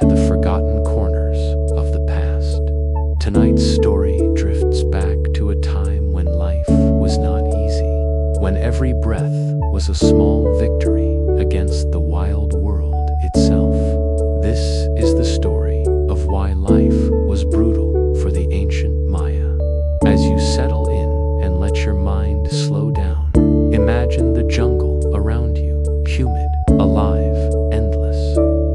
into the forgotten corners of the past. Tonight's story drifts back to a time when life was not easy, when every breath was a small victory against the wild world itself. This is the story of why life was brutal for the ancient Maya. As you settle in and let your mind slow down, imagine the jungle around you, humid, alive, endless.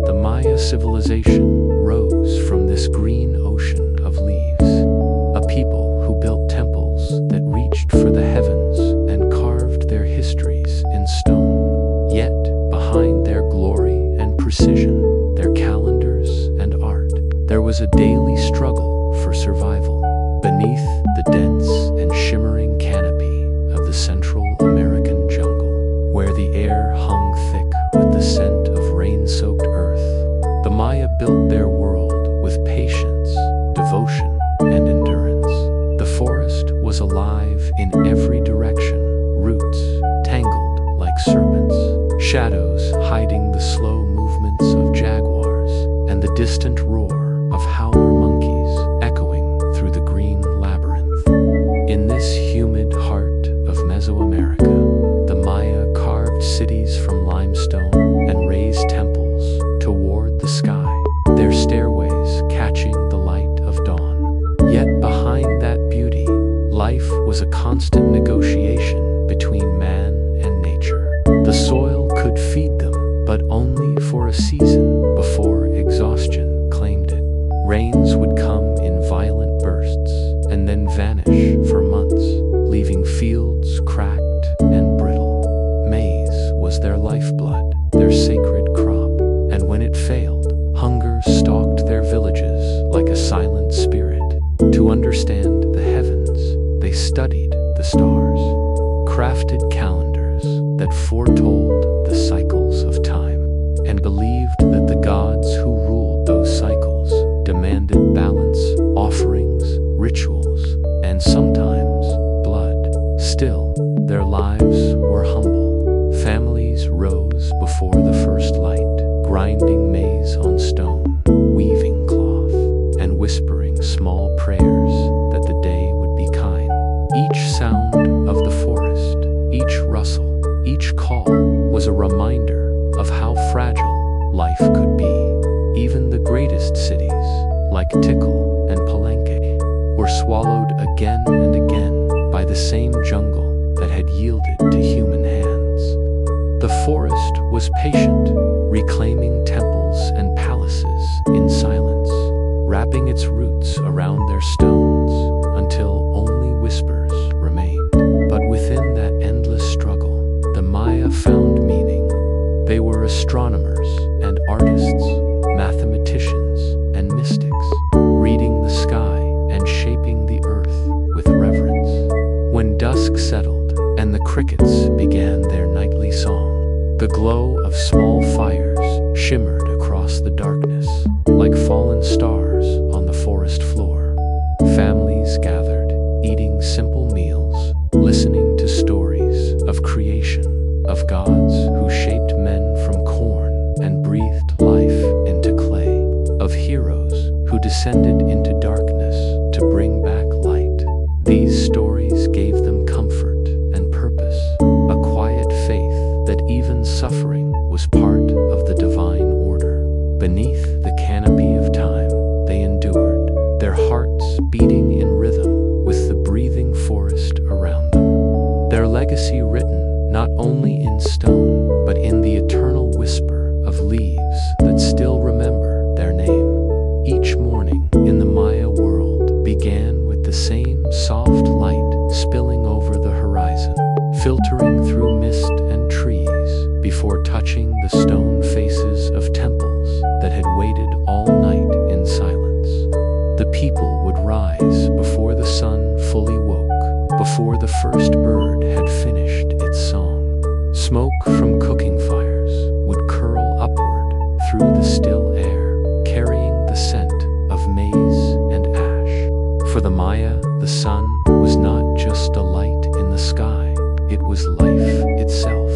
The Maya civilization rose from this green ocean of leaves, a people who built temples that reached for the heavens and carved their histories in stone. Yet, behind their glory and precision, their calendars and art, there was a daily struggle for survival. Beneath the dense and shimmering canopy of the Central American jungle, where the air hung thick with the scent of rain-soaked earth, the Maya built their world with patience, devotion, and endurance. The forest was alive in every direction, roots tangled like serpents, shadows hiding the slow movements of jaguars, and the distant roar of howler monkeys echoing through the green labyrinth. In this humid heart of Mesoamerica, the Maya carved cities from limestone and raised temples toward the sky, their stairways catching the light of dawn. Yet behind that beauty, life was a constant negotiation between man and nature. The soil could feed them, but only for a season before exhaustion claimed it. Rains would come in violent bursts and then vanish for months, leaving fields cracked and brittle. Maize was their lifeblood, their sacred crop, and when it failed, hunger stalked their villages like a silent spirit. To understand the heavens, they studied the stars, crafted calendars that foretold the cycles of time, and believed that the gods who ruled those cycles demanded balance, offerings, rituals, and sometimes blood. Still, their lives were humble. Families rose before the first light, grinding maize on stone, weaving cloth, and whispering small prayers that the day would be kind. Each sound of the forest, each rustle, each call was a reminder of how fragile life could be. Even the greatest cities, like Tikal and Palenque, were swallowed again and again by the same jungle that had yielded to human hands. The forest was patient, reclaiming temples and palaces in silence, wrapping its roots around their stones until only whispers remained. But within that endless struggle, the Maya found meaning. They were astronomers and artists, mathematicians and mystics, reading the sky and shaping the earth with reverence. When dusk settled and the crickets began their nightly song, the glow of small fires shimmered across the darkness like fallen stars on the forest floor. Families gathered, eating simple meals, listening to stories of creation, of gods who shaped men from corn and breathed life into clay, of heroes who descended into darkness to bring back light. These stories gave them comfort and purpose, a quiet faith that even suffering was part of the divine order. Beneath the canopy of time, they endured, their hearts beating in rhythm with the breathing forest around them. Their legacy written not only in stone, but in the eternal whisper of leaves that still remember their name. Each morning in the Maya world began with the same soft light spilling over the horizon, filtering through mist and trees before touching the stone faces of temples that had waited all night in silence. The people would rise before the sun fully woke, before the first bird had finished its song. Smoke from cooking fires would curl upward through the still air, carrying the scent of maize and ash. For the Maya, the sun was not just a light in the sky, it was life itself,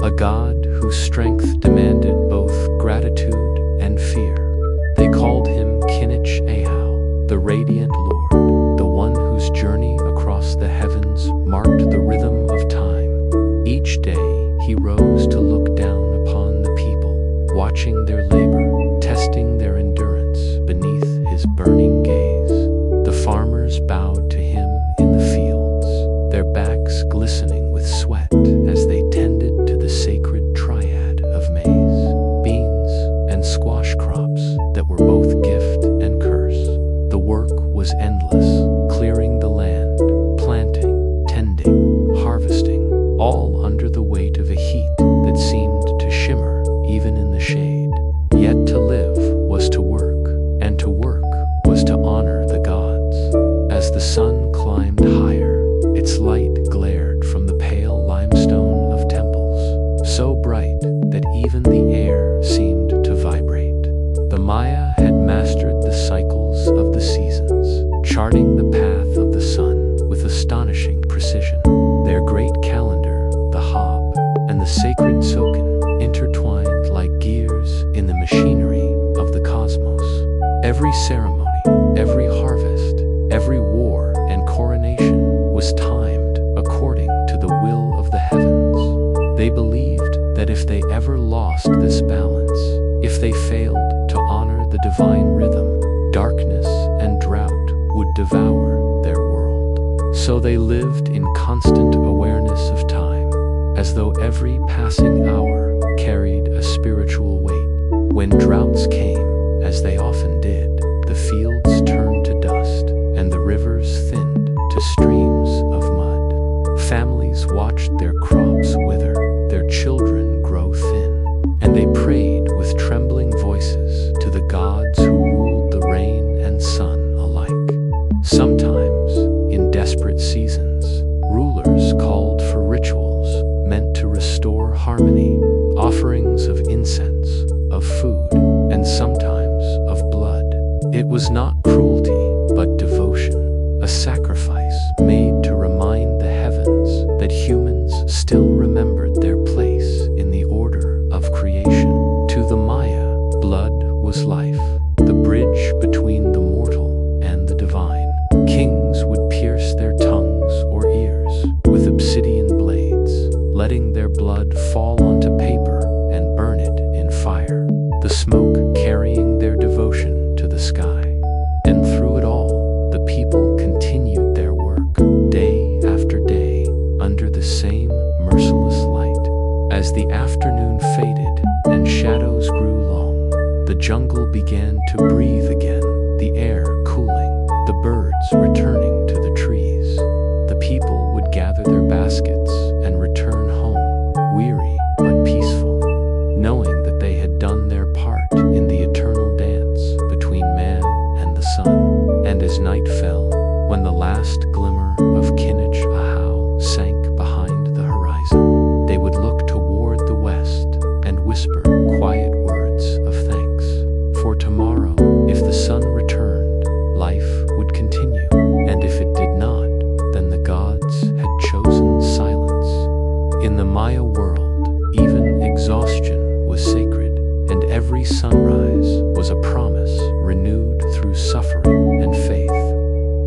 a god whose strength demanded both gratitude and fear. They called him Kinich Ahau, the radiant Lord, the one whose journey across the heavens marked the rhythm of time. Each day he rose to look down upon the people, watching their labor, testing their endurance beneath his burning gaze. The farmers bowed to him in the fields, their backs glistening with sweat as they tended to the sacred triad of maize, beans, and squash crops that were both gift and curse. The work was endless, clearing the land, planting, tending, harvesting, all under the weight of a heat that seemed to shimmer even in the shade. Yet to live was to work, and to work was to honor the gods. As the sun climbed higher, its light glared from the pale limestone of temples, so bright that even the air seemed to vibrate. The Maya had mastered the cycles of the seasons, charting the path of the sun with astonishing precision. Their great calendar, the Hab, and the sacred Soken intertwined like gears in the machinery of the cosmos. Every ceremony, every harvest, every war and coronation was timed according to the will of the heavens. They believed that if they ever lost this balance, if they failed to honor the divine rhythm, darkness and drought would devour their world. So they lived in constant awareness of time, as though every passing hour carried a spiritual weight. When droughts came, as they often did, the fields turned to dust, and the rivers thinned to streams of mud. Families watched their crops wither, their children grow thin, and they prayed with trembling voices to the gods who ruled the rain and sun alike. Sometimes, in desperate seasons, rulers called for rituals meant to restore harmony, offerings of incense, of food, and sometimes of blood. It was not cruelty, but devotion, a sacrifice made to remind the heavens that humans still remembered their place in the order of creation. To the Maya, blood was life, the bridge between the mortal and the divine. Kings would pierce their tongues or ears with obsidian blades, letting their blood fall onto paper and burn it in fire, the smoke carrying their devotion to the sky. And through it all, the people continued their work, day after day, under the same merciless light. As the afternoon faded and shadows grew long, the jungle began to breathe again, the air cooling, the birds returning to the trees. The people would gather their baskets and return home, weary but peaceful, knowing that they had done their part in the eternal dance between man and the sun. And as night fell, when the last glimmer of Kinich Ahau sank behind the horizon, they would look toward the west and whisper quiet words of thanks. For tomorrow, if the sun returned, life would continue, and if it did not, then the gods had chosen silence. In the Maya world, even exhaustion was sacred, and every sunrise was a promise renewed through suffering and faith.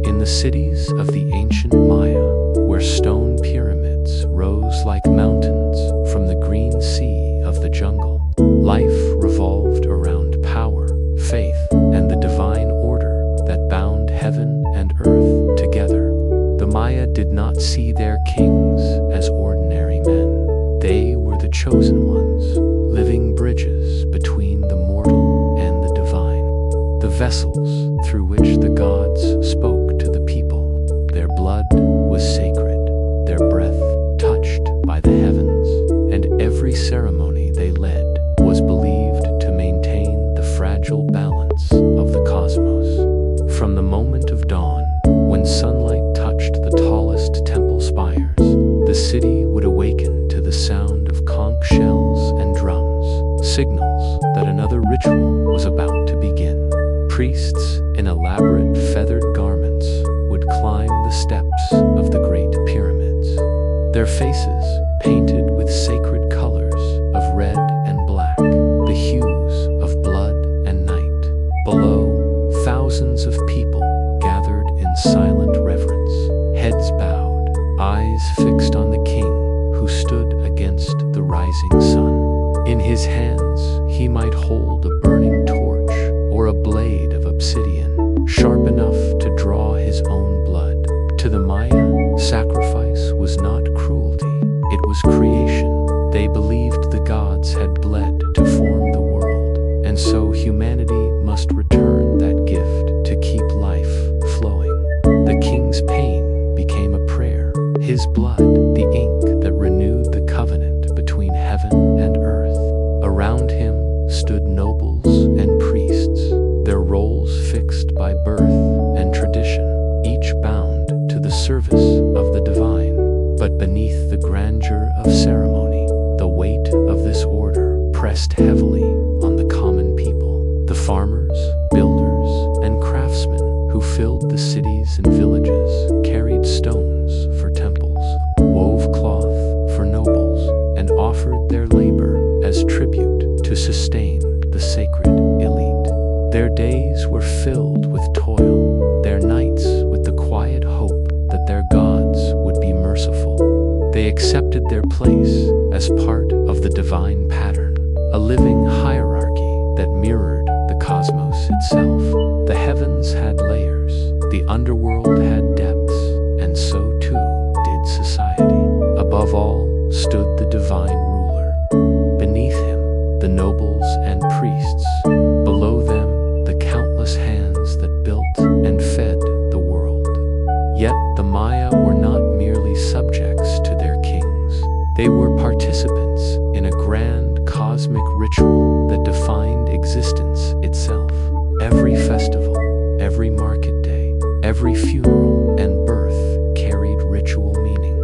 In the cities of the ancient Maya, where stone pyramids rose like mountains from the green sea of the jungle, life revolved around power, faith, and the divine order that bound heaven and earth together. The Maya did not see their kings as ordinary men. They were the chosen ones, living bridges between the mortal and the divine, the vessels through which the gods spoke to the people. Their blood was sacred, their breath touched by the heavens, and every ceremony they led was believed to maintain the fragile balance of the cosmos. From the moment of dawn, when sunlight touched the tallest temple spires, the city would awaken to the sound of conch shells and drums, signals that another ritual was about to begin. Priests in elaborate feathered garments would climb the steps of the great pyramids, their faces painted with sacred colors of red and black, the hues of blood and night. his hands he might hold a burning torch or a blade of obsidian, sharp enough to draw his own blood. To the Maya, sacrifice was not cruelty, it was creation. They believed the gods had bled to form the world, and so humanity must return that gift to keep life flowing. The king's pain became a prayer, his blood the ink that renewed the covenant between heaven and earth. Around him stood nobles and priests, their roles fixed by birth and tradition, each bound to the service of the divine. But beneath the grandeur of ceremony, the weight of this order pressed heavily on the common people, the farmers, builders, and craftsmen who filled the cities and villages, carried stones for temples, wove cloth for nobles, and offered their labor as tribute to sustain the sacred elite. Their days were filled with toil, their nights with the quiet hope that their gods would be merciful. They accepted their place as part of the divine pattern, a living hierarchy that mirrored the cosmos itself. The heavens had layers, the underworld had depths, and so too did society. Above all stood the divine ruler. Beneath him, the nobles and priests. Below them, the countless hands that built and fed the world. Yet the Maya were not merely subjects to their kings. They were participants in a grand cosmic ritual that defined existence itself. Every festival, every market day, every funeral and birth carried ritual meaning.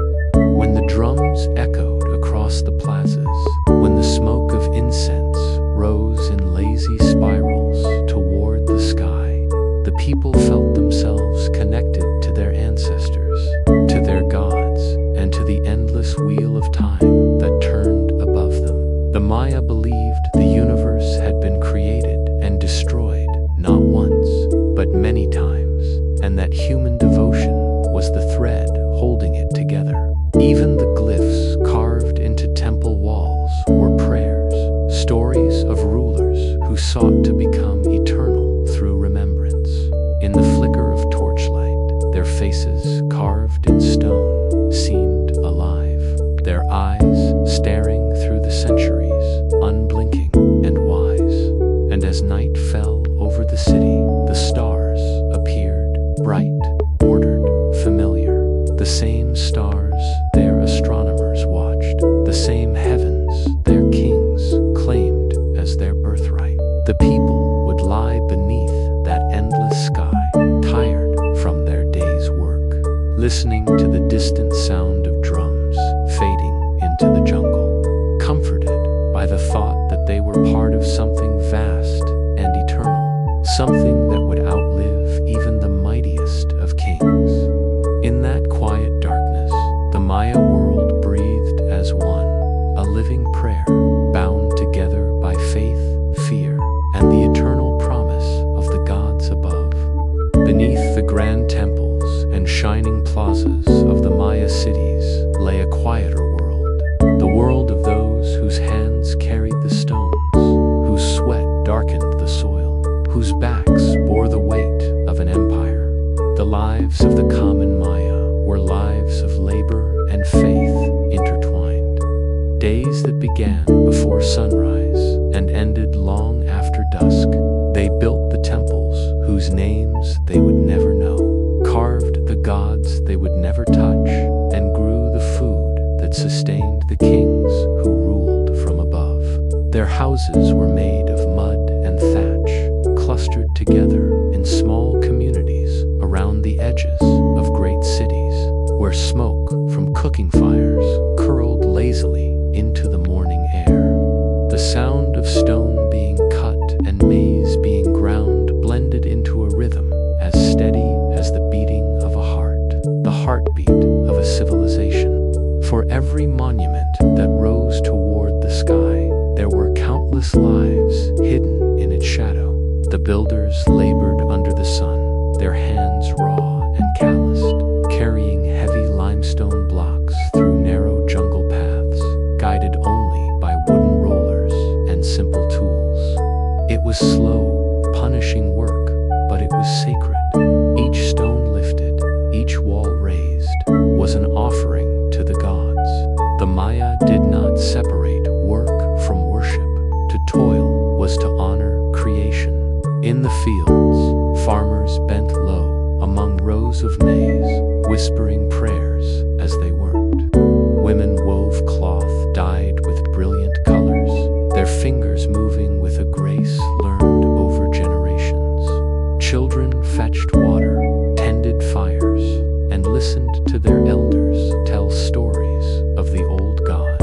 When the drums echoed across the plazas, when the smoke of incense rose in lazy spirals toward the sky, the people felt themselves connected to their ancestors, to their gods, and to the endless wheel of time that turned above them. The Maya believed the universe had been created and destroyed not once, but many times, and that human devotion was the thread holding it together. Even the glyphs carved into temple walls were prayers, stories of rulers who sought to become eternal through remembrance. In the flicker of torchlight, their faces carved in stone seemed alive, their eyes staring through the centuries, unblinking and wise. And as night fell over the city, the stars appeared, bright, ordered, familiar. The same stars their astronomers watched, the same heavens their kings claimed as their birthright. The people would lie beneath that endless sky, tired from their day's work, listening to the distant sound of drums fading into the jungle, comforted by the thought that they were part of something vast and eternal, something that would outlive even the mightiest of kings. In that quiet darkness, the Maya world breathed as one, a living prayer, bound together by faith, fear, and the eternal promise of the gods above. Beneath the grand temples and shining plazas of the Maya cities lay a quieter world, the world of those whose hands carried the stones, whose sweat darkened the soil, whose backs bore the weight of an empire. The lives of the common Maya were lives of labor and faith intertwined. Days that began before sunrise and ended long after dusk. They built the temples whose names they would never know, carved the gods they would never touch, and grew the food that sustained the kings who ruled from above. Their houses were made of mud and thatch, clustered together in small communities around the edges of great cities, where smoke from cooking fires curled lazily into the morning air. The sound of stone being cut and maize being ground blended into a rhythm as steady as the beating of a heart, the heartbeat of a civilization. For every monument that rose toward the sky, there were countless lives hidden in its shadow. The builders labored under the sun, their hands raw and calloused, carrying heavy limestone blocks through narrow jungle paths, guided only by wooden rollers was slow, punishing work, but it was sacred. Each stone lifted, each wall raised, was an offering to the gods. The Maya did not separate work from worship. To toil was to honor creation. In the fields, farmers bent low among rows of maize, whispering prayers as they worked. Women wove cloth dyed with brilliant colors, their fingers moving with a grace learned over generations. Children fetched water, tended fires, and listened to their elders tell stories of the old gods,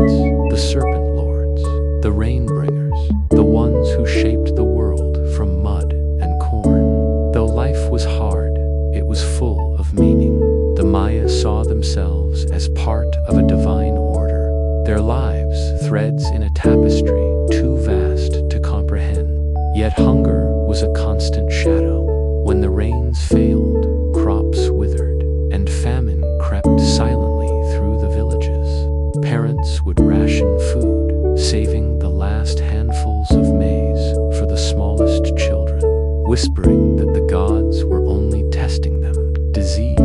the serpent lords, the rain bringers, the ones who shaped the world from mud and corn. Though life was hard, it was full of meaning. The Maya saw themselves as part of a divine order, their lives threads in a tapestry too vast to comprehend. Yet hunger was a constant shadow. When the rains failed, crops withered, and famine crept silently through the villages. Parents would ration food, saving the last handfuls of maize for the smallest children, whispering that the gods were only testing them. Disease,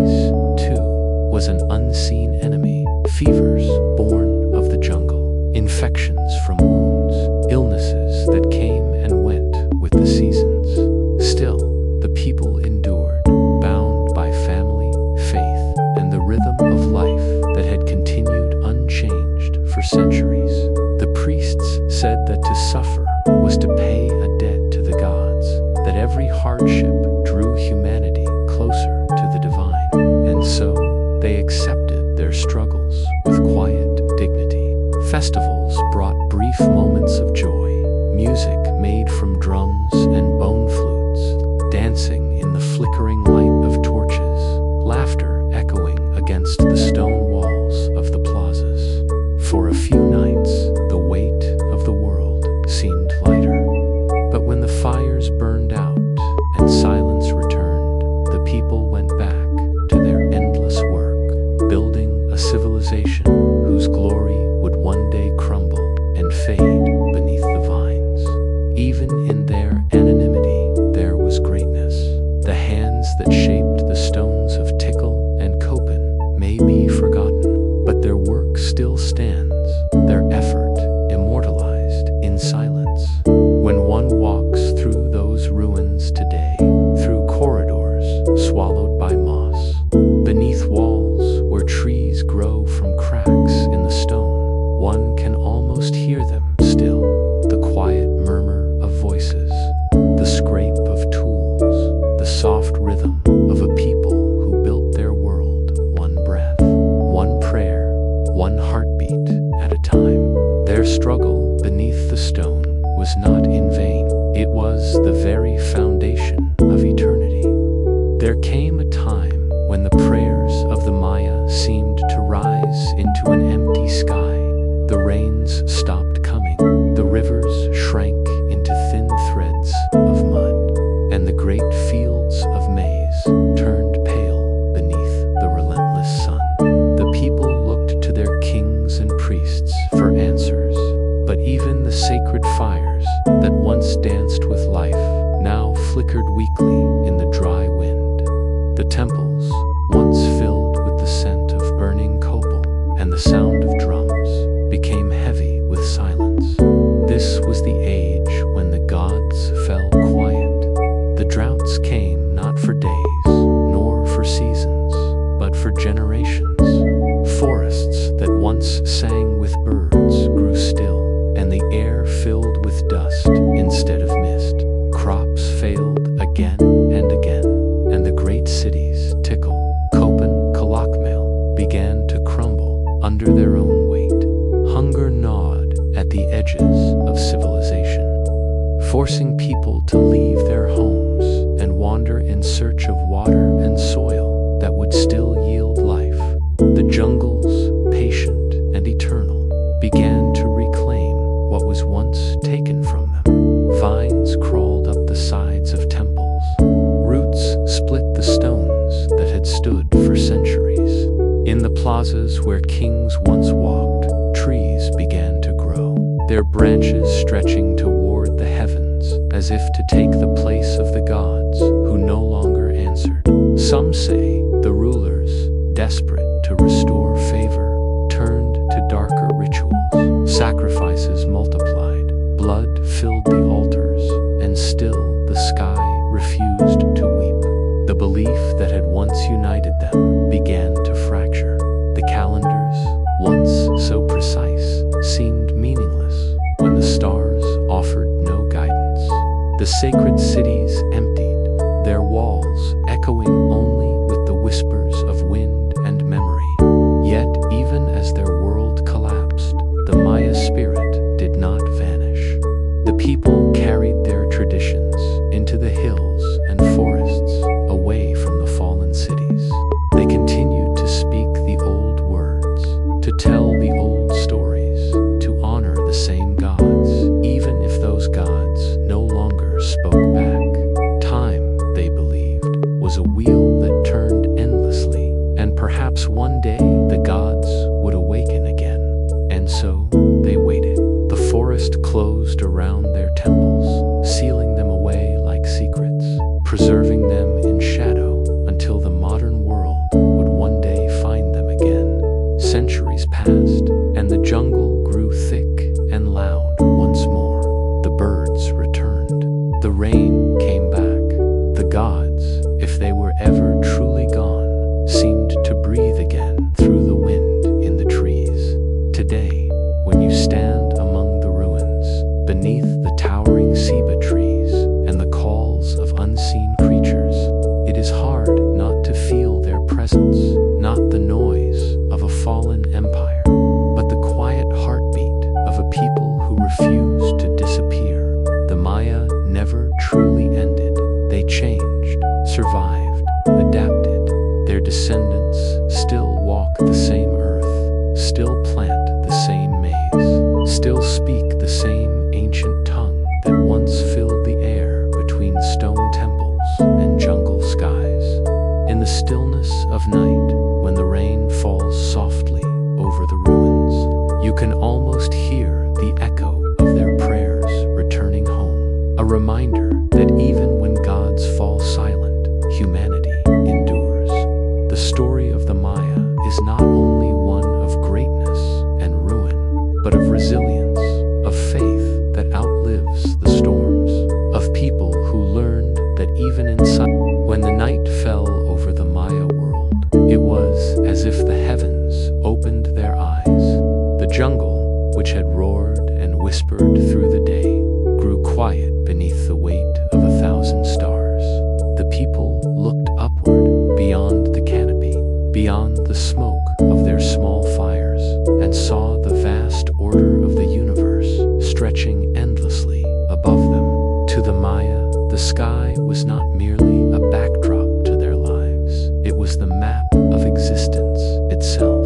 too, was an unseen enemy. Fevers born of the jungle, infections from wounds, illnesses that came and went with the seasons. Still, the people endured, bound by family, faith, and the rhythm of life that had continued unchanged for centuries. The priests said that to suffer was to pay a debt to the gods, that every hardship drew humanity closer to the divine, and so they accepted their struggles with quiet dignity. Festivals brought brief moments of joy, music made from drums and bone flutes, dancing in the flickering light of torches, laughter echoing against the stone walls of the plazas. For a few nights, the weight of the world seemed lighter. But when the fires burned out and silence returned, the people went back to their endless work, building a civilization whose glory would one day crumble and fade beneath the vines. Even in their anonymity, there was greatness. The hands that shaped the stones of Tikal and Copan may be forgotten, but their work still stands, their effort immortalized in silence. When one walks through those ruins today, through corridors swallowed by moss, beneath walls where trees grow from cracks in the stone, one can almost hear them still, the quiet murmur of voices, the scrape of tools, the soft rhythm of a people who built their world one breath, one prayer, one heartbeat at a time. Their struggle beneath the stone was not in vain. It was the very foundation of eternity. There came a time when the prayers of the Maya seemed to rise into an empty sky. The rains stopped coming, the rivers shrank into thin threads of mud, and the great fields of maize turned pale beneath the relentless sun. The people looked to their kings and priests for answers, but even the sacred fires that once danced with life now flickered weakly in the dry wind. The temples, once filled with the scent of burning copal and the sound of drums, became heavy with silence. This was the age when the gods fell quiet. The droughts came not for days, nor for seasons, but for generations. Forests that once sang with birds grew still, and the air filled with dust instead of mist. Crops failed again and again, and the great cities, Tikal, Copan, Kalakmel, began to crumble under their own weight. Hunger gnawed at the edges of civilization, forcing people to leave their homes and wander in search of water and soil that would still yield life. The jungles, patient and eternal, began to reclaim what was once taken from them. Vines crawled up the sides of temples. Roots split the stones that had stood for centuries. In the plazas where kings once walked, trees began to grow, their branches stretching toward the heavens as if to take the place of the gods who no longer answered. Some say the rulers, desperate to restore favor, turned to darker rituals. Sacrifices multiplied, blood filled the altars, and still the sky refused to weep. The belief that had once united them began to fracture. The calendars, once so precise, seemed meaningless when the stars offered no guidance. The sacred cities emptied, their walls echoing only with the whispers of wind and memory. Yet, even as their world collapsed, the Maya spirit did not vanish. The people carried their traditions into the hills and forests, away from the fallen cities. They continued to speak the old words, to tell the old stories, to honor the same gods, even if those gods no longer spoke back. Time, they believed, was a wheel that turned endlessly, and perhaps one day the gods would awaken again. And so they waited. The forest closed around their temples, sealing them away like secrets, preserving them in shadow until the modern world would one day find them again. Centuries passed, and the jungle grew thick and loud once more. The birds returned. The rain came back. The gods, if they were ever truly gone, seemed to breathe again through the wind in the trees. Today, when you stand among the ruins, beneath the towering ceiba trees and the calls of unseen creatures, it is hard not to feel their presence, not the noise of a fallen empire, but the quiet heartbeat of a people who refuse to disappear. The Maya never truly ended. They changed, survived, adapted. Their descendants still walk the same earth, still plant the same maize, still speak the same ancient tongue that once filled the air between stone temples and jungle skies. In the stillness of night, when the rain falls softly over the ruins, you can almost hear the echo of their prayers returning home, a reminder that even when gods fall silent, humanity endures. The story of the Maya is not only one of greatness and ruin, but of resilience, of faith that outlives the storms, of people who learned that even in silence. When the night fell over the Maya world, it was as if the heavens opened their eyes. The jungle, which had roared and whispered through the day, grew quiet beneath the weight of 1,000 stars. The people looked upward, beyond the canopy, beyond the smoke of their small fires, and saw the vast order of the universe stretching endlessly above them. To the Maya, the sky was not merely a backdrop to their lives. It was the map of existence itself.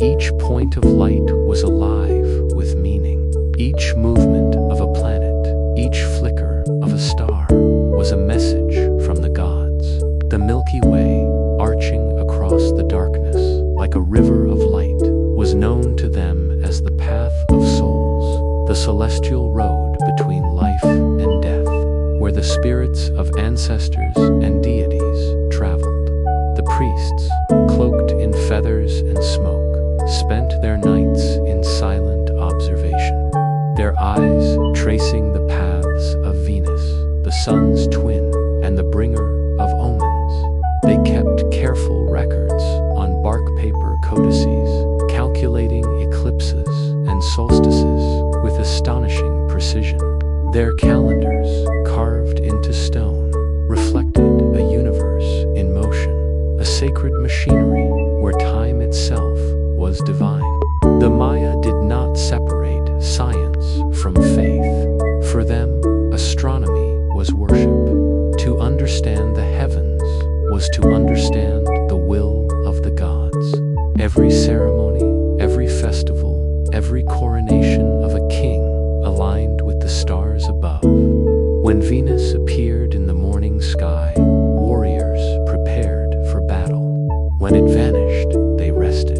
Each point of light was alive with meaning. Each movement of a planet, each flicker of a star, was a message from the gods. The Milky Way, arching across the darkness like a river of light, was known to them as the path of souls, the celestial road between life and death, where the spirits of ancestors and deities traveled. The priests, cloaked in feathers and smoke, spent their nights in silent observation, their eyes tracing the paths of Venus, the sun's twin and the bringer of omens. They kept careful records on bark paper codices, calculating eclipses and solstices with astonishing precision. Their calendars, carved into stone, reflected a universe in motion, a sacred machinery where time itself was divine. The Maya did not separate science from faith. For them, astronomy was worship. To understand the heavens was to understand the will of the gods. Every ceremony, every festival, every coronation of a king aligned with the stars above. When Venus appeared in the morning sky, warriors prepared for battle. When it vanished, they rested.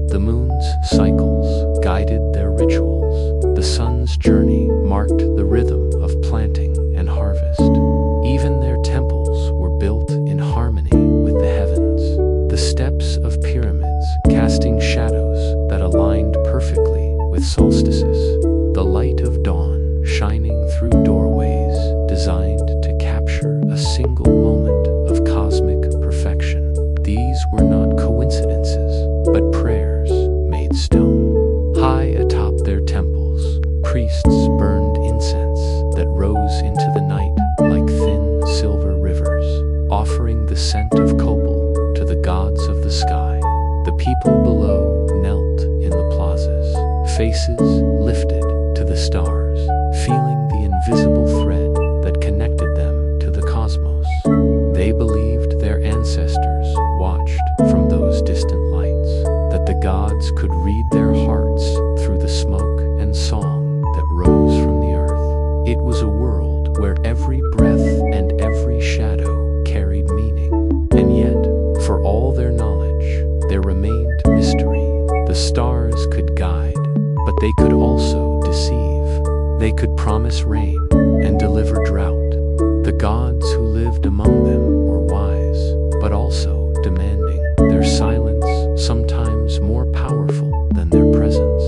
The moon's cycles guided their rituals. The sun's journey marked the rhythm of planting and shining through doorways designed to capture a single moment of cosmic perfection. These were not coincidences, but prayers made stone. High atop their temples, priests burned incense that rose into the night like thin silver rivers, offering the scent of copal to the gods of the sky. The people below knelt in the plazas, faces lifted to the stars, feeling the invisible thread that connected them to the cosmos. They believed their ancestors watched from those distant lights, that the gods could read their hearts through the smoke and song that rose from the earth. It was a world where every breath and every shadow carried meaning. And yet, for all their knowledge, there remained mystery. The stars could guide, but they could also deceive. They could promise rain and deliver drought. The gods who lived among them were wise, but also demanding. Their silence sometimes more powerful than their presence.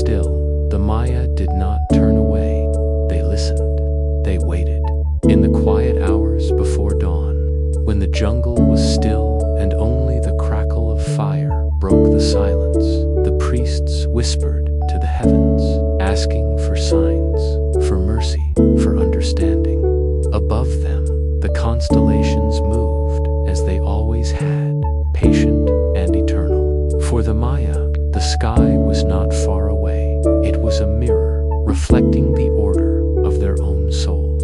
Still, the Maya did not turn away. They listened. They waited. In the quiet hours before dawn, when the jungle was still and only the crackle of fire broke the silence, the priests whispered to the heavens, asking for signs, for mercy, for understanding. Above them, the constellations moved as they always had, patient and eternal. For the Maya, the sky was not far away. It was a mirror reflecting the order of their own souls.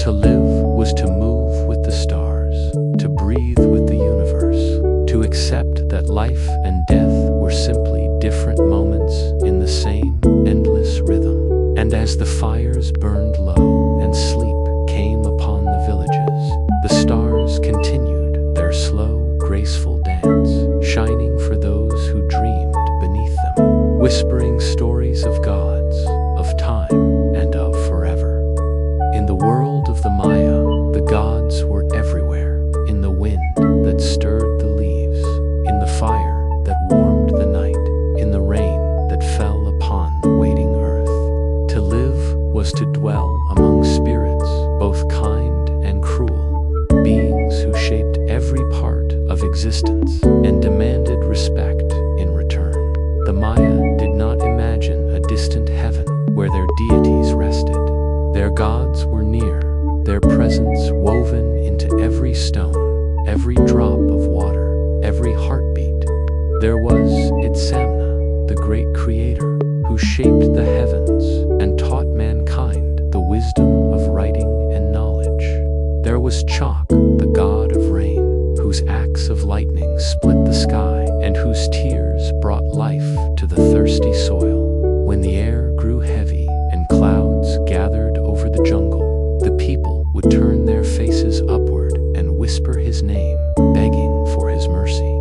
To live was to move with the stars, to breathe with the universe, to accept that life and death were simply different moments in the same endless rhythm. And as the fires burned low and sleep came upon the villages, the stars continued their slow, graceful dance, shining for those who dreamed beneath them, whispering stories of gods, of time, and of forever. In the world of the Maya, the gods were everywhere, in the wind that stirred the leaves, in the fire that warmed the night, in the rain that fell upon the waiting earth. To live was to dwell among spirits, both kind and cruel, beings who shaped every part of existence and demanded respect in return. The Maya did not imagine a distant heaven where their deities rested. Their gods were near, their presence woven into every stone, every drop of water, every heartbeat. There was Itsamna, the great creator, who shaped the heavens and taught mankind the wisdom of writing and knowledge. There was Chak, the god of rain, whose acts of lightning split the sky and whose tears brought life to the thirsty soil. When the air grew heavy and clouds gathered over the jungle, the people would turn their faces upward and whisper his name, begging for his mercy.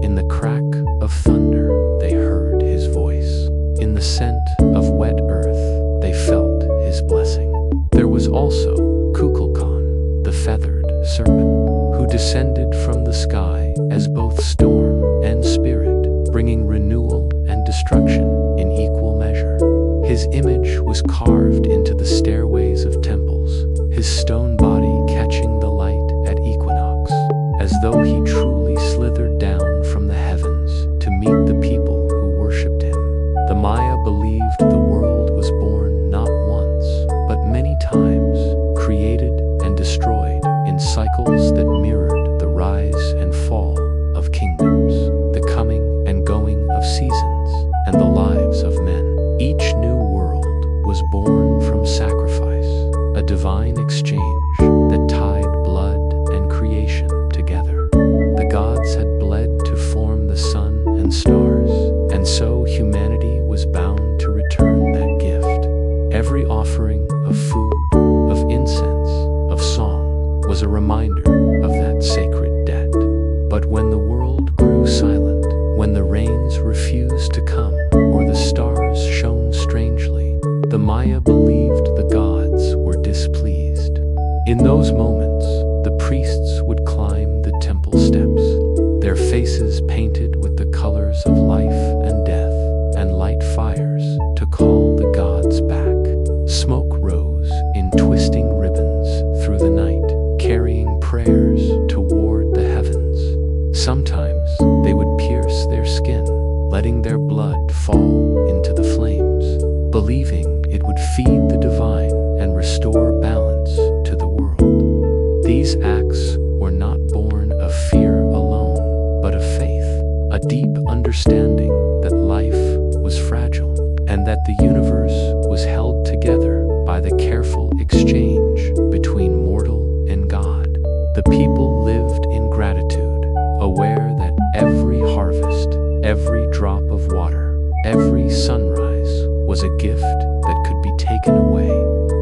In the crack of thunder, they heard his voice. In the scent of wet earth, they felt his blessing. There was also Kukulkan, the feathered serpent, who descended from the sky as both storm and spirit, bringing renewal and destruction in equal measure. His image was carved into the stairways of temples, his stone body catching the light at equinox, as though he truly slithered down from the heavens to meet the people who worshipped him. The Maya believed the world was born not once, but many times, created and destroyed in cycles that mirrored the rise and fall of kingdoms, the coming and going of seasons, and the lives of men. Each new world was born from sacrifice, a divine exchange that tied blood and creation together. The gods had bled to form the sun and stars, and so humanity was bound to return that gift. Every offering of food, of incense, of song was a reminder of that sacred debt. But when the world grew silent, when the rains refused to come, or the stars shone strangely, the Maya believed the gods were displeased. In those moments, the priests would climb the temple steps, their faces painted with the colors of life and death, and light fires to call the gods back. Smoke rose restore balance to the world. These acts were not born of fear alone, but of faith, a deep understanding that life was fragile and that the universe was held together by the careful exchange between mortal and God. The people lived in gratitude, aware that every harvest, every drop of water, every sunrise was a gift that could be taken away.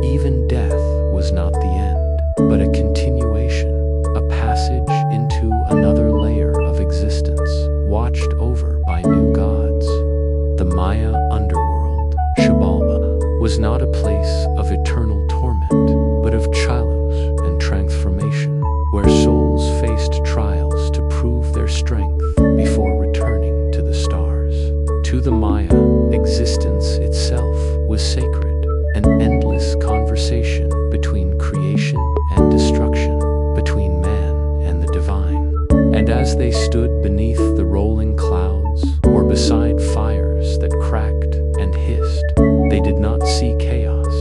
Even death was not the end, but a continuation, a passage into another layer of existence, watched over by new gods. The Maya underworld, Xibalba, was not a place of eternal torment, but of chalos and transformation, where souls faced trials to prove their strength before returning to the stars. To the Maya, existence itself was sacred, an endless conversation between creation and destruction, between man and the divine. And as they stood beneath the rolling clouds, or beside fires that cracked and hissed, they did not see chaos.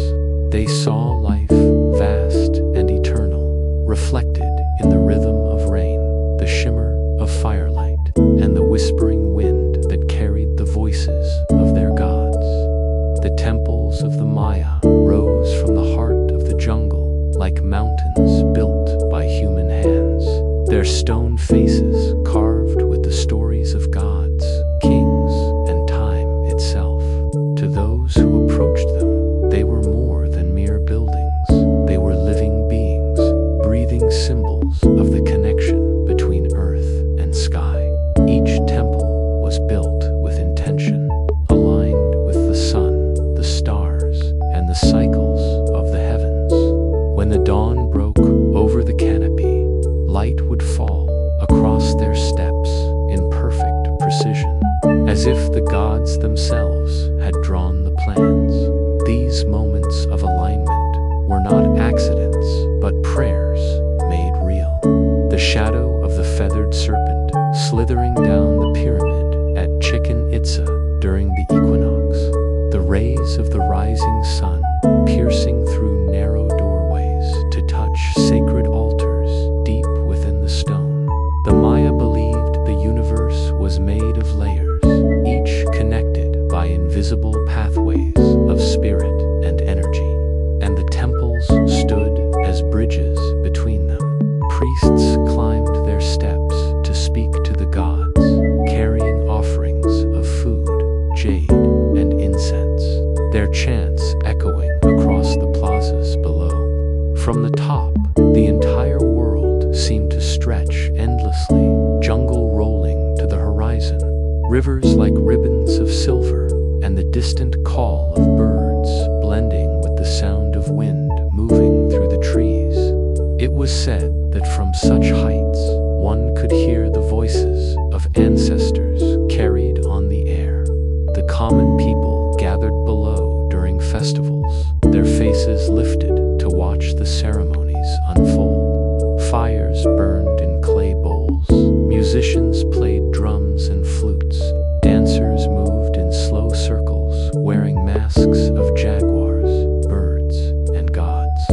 They saw life, vast and eternal, reflected in the rhythm of rain, the shimmer of firelight, and the whispering wind that carried the voices of their gods. The temples of the Maya rose from the heart of the jungle like mountains built by human hands, their stone faces carved with the stories of gods, kings, and time itself. To those who approached them, they were more than mere buildings. They were living beings, breathing symbols of the connection between earth and sky. Each temple was built with intention, aligned with the sun, the stars, and the cycles of the heavens. When the dawn broke over the canopy, light would fall across their steps in perfect precision, as if the gods themselves had drawn the plans. These moments of alignment were not accidents, but prayers made real. The shadow of the feathered serpent slithering down the pyramid at Chichen Itza during the equinox, the rays of the rising sun piercing through narrow doorways to touch sacred altars deep within the stone. The Maya believed the universe was made of layers, each connected by invisible pathways of spirit and energy, and the temples stood as bridges between them. Priests climbed their steps to speak to the gods, carrying offerings of food, jade, and incense, their chants echoing across the plazas below. From the top, the entire world seemed to stretch endlessly, jungle rolling to the horizon, rivers like ribbons of silver, and the distant call of birds blending with the sound of wind moving through the trees. It was said that from such heights, one could hear the voices of ancestors carried on the air. The common people gathered below during festivals, their faces lifted to watch the ceremonies unfold. Fires burned in clay bowls, musicians played drums and flutes, dancers moved in slow circles, wearing masks of jaguars, birds, and gods.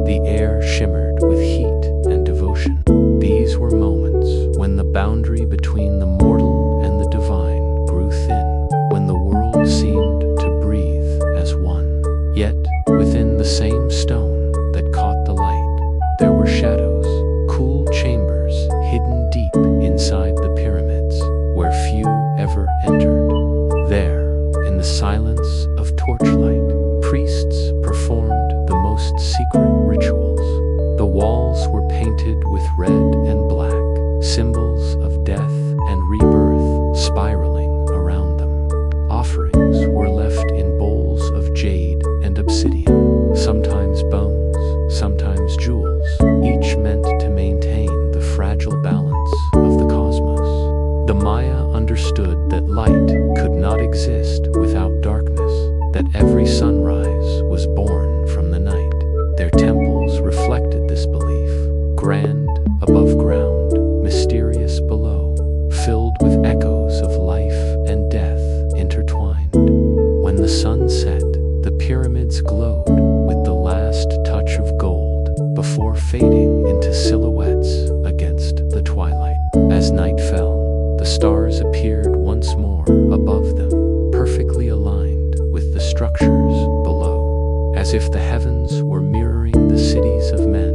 The air shimmered with heat and devotion. These were moments when the boundary between the mortal and the divine grew thin, when the world seemed to breathe as one. Yet, within the same stone that caught the light, there were shadows, cool chambers hidden deep inside the pyramids, where few ever entered. There, in the silence of torchlight, priests performed the most secret rituals. The walls were painted with red and black, symbols of death and rebirth spiraling around them. Offerings were left in bowls of jade and obsidian, sometimes bones, sometimes jewels, each meant to maintain the fragile balance of the cosmos. The Maya understood that light could not exist without darkness, that every sunrise was born from the night. Their temples reflected this belief, grand above ground, mysterious below, filled with echoes of life and death intertwined. When the sun set, the pyramids glowed with the last touch before fading into silhouettes against the twilight. As night fell, the stars appeared once more above them, perfectly aligned with the structures below, as if the heavens were mirroring the cities of men.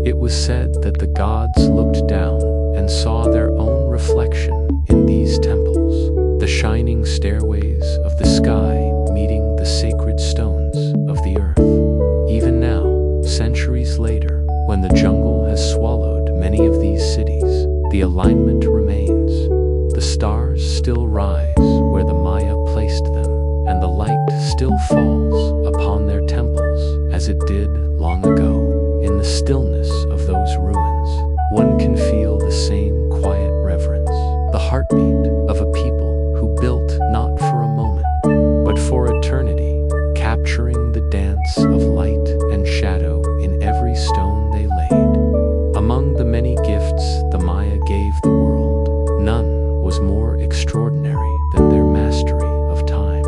It was said that the gods looked down and saw their own reflection in these temples, the shining stairways of the sky meeting the sacred stones of the earth. Even now, centuries later, when the jungle has swallowed many of these cities, the alignment remains. The stars still rise where the Maya placed them, and the light still falls upon their temples as it did long ago. In the stillness of those ruins, one can feel the same quiet reverence, the heartbeat of a people who built not for a moment, but for eternity, capturing the dance of light and shadow in every stone they laid. Among the many gifts the Maya gave the world, none was more extraordinary than their mastery of time.